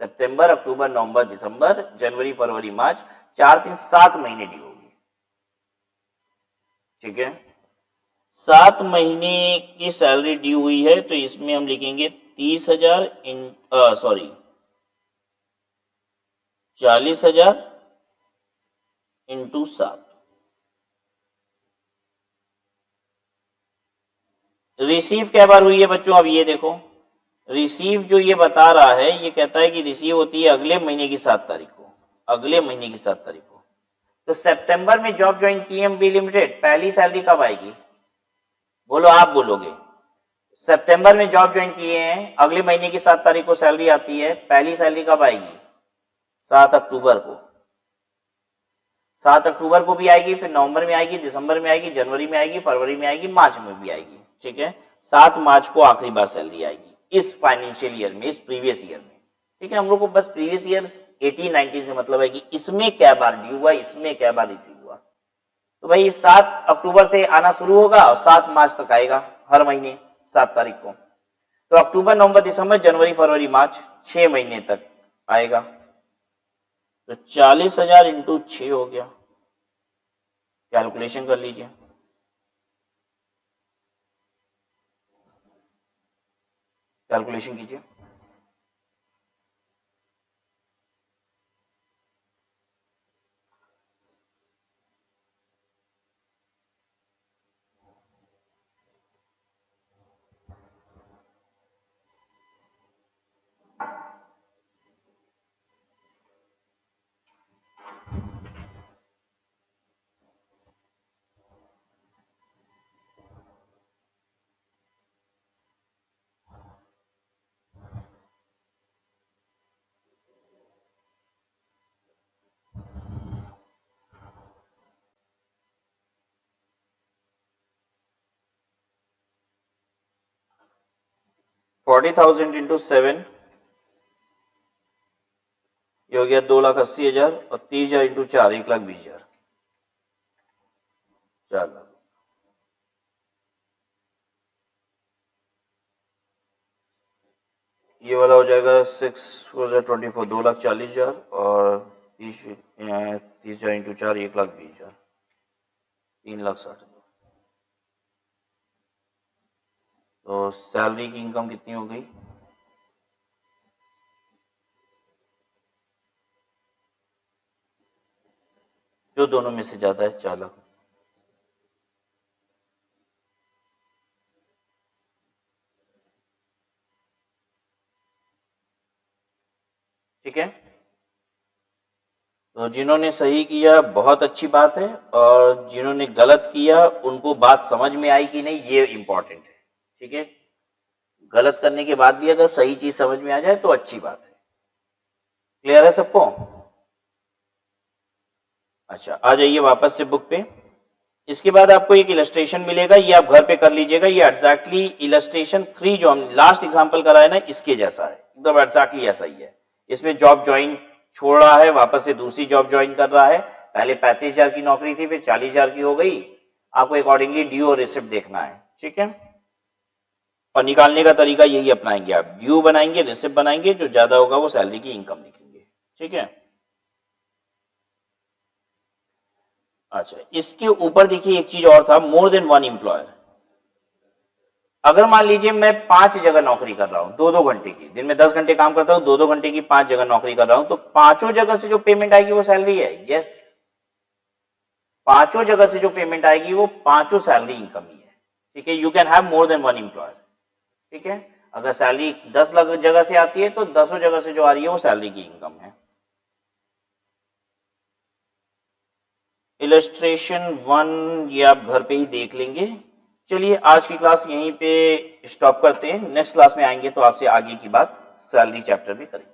सितंबर, अक्टूबर, नवंबर, दिसंबर, जनवरी, फरवरी, मार्च, 4 3 7 महीने ड्यू होगी। ठीक है, 7 महीने की सैलरी ड्यू हुई है तो इसमें हम लिखेंगे 30,000 सॉरी 40,000 इंटू 7। रिसीव क्या बार हुई है बच्चों? अब ये देखो, रिसीव जो ये बता रहा है, ये कहता है कि रिसीव होती है अगले महीने की 7 तारीख को, अगले महीने की 7 तारीख को। तो सितंबर में जॉब ज्वाइन की है बी लिमिटेड, पहली सैलरी कब आएगी? बोलो, आप बोलोगे। सितंबर में जॉब ज्वाइन किए हैं, अगले महीने की 7 तारीख को सैलरी आती है, पहली सैलरी कब आएगी? 7 अक्टूबर को। 7 अक्टूबर को भी आएगी, फिर नवंबर में आएगी, दिसंबर में आएगी, जनवरी में आएगी, फरवरी में आएगी, मार्च में भी आएगी। ठीक है, 7 मार्च को आखिरी बार सैलरी आएगी इस फाइनेंशियल ईयर में, इस प्रीवियस ईयर में। ठीक है, हम लोग को बस प्रीवियस ईयर 18-19 से मतलब है कि इसमें क्या बार ड्यू हुआ, इसमें क्या बार रिसीव हुआ। तो भाई 7 अक्टूबर से आना शुरू होगा और 7 मार्च तक आएगा, हर महीने 7 तारीख को। तो अक्टूबर, नवंबर, दिसंबर, जनवरी, फरवरी, मार्च, 6 महीने तक आएगा। तो 40,000 इंटू 6 हो गया। कैलकुलेशन कर लीजिए। कैलकुलेशन कीजिए। $40,000 इंटू 7 ये हो गया 2,80,000 और 30,000 इंटू 4 1,20,000। 4 लाख। ये वाला हो जाएगा 6 2 लाख 40 हजार और 30,000 इंटू 4 1 लाख 20 हजार, 3 लाख 60 हजार। तो सैलरी की इनकम कितनी हो गई? जो दोनों में से ज्यादा है 4 लाख। ठीक है, तो जिन्होंने सही किया बहुत अच्छी बात है, और जिन्होंने गलत किया उनको बात समझ में आई कि नहीं, ये इंपॉर्टेंट है। ठीक है, गलत करने के बाद भी अगर सही चीज समझ में आ जाए तो अच्छी बात है। क्लियर है सबको? अच्छा, आ जाइए वापस से बुक पे। इसके बाद आपको एक इलस्ट्रेशन मिलेगा, ये आप घर पे कर लीजिएगा। ये एग्जैक्टली इलस्ट्रेशन 3 जो हम लास्ट एग्जांपल कराए ना, इसके जैसा है, एकदम एग्जैक्टली ऐसा ही है। इसमें जॉब ज्वाइन छोड़ रहा है, वापस से दूसरी जॉब ज्वाइन कर रहा है। पहले 35,000 की नौकरी थी, फिर 40,000 की हो गई। आपको अकॉर्डिंगली ड्यू और रिसिप्ट देखना है। ठीक है, और निकालने का तरीका यही अपनाएंगे आप, ड्यू बनाएंगे, रिसिप्ट बनाएंगे, जो ज्यादा होगा वो सैलरी की इनकम लिखेंगे। ठीक है, अच्छा, इसके ऊपर देखिए एक चीज और था, मोर देन वन एम्प्लॉयर। अगर मान लीजिए मैं 5 जगह नौकरी कर रहा हूं, 2-2 घंटे की, दिन में 10 घंटे काम करता हूं, 2-2 घंटे की 5 जगह नौकरी कर रहा हूं, तो पांचों जगह से जो पेमेंट आएगी वो सैलरी है। यस, पांचों जगह से जो पेमेंट आएगी वो पांचों सैलरी इनकम ही है। ठीक है, you can have more than one employer. ठीक है, अगर सैलरी 10 लाख जगह से आती है तो 10 जगह से जो आ रही है वो सैलरी की इनकम है। इलस्ट्रेशन 1 ये आप घर पे ही देख लेंगे। चलिए, आज की क्लास यहीं पे स्टॉप करते हैं। नेक्स्ट क्लास में आएंगे तो आपसे आगे की बात सैलरी चैप्टर में करेंगे।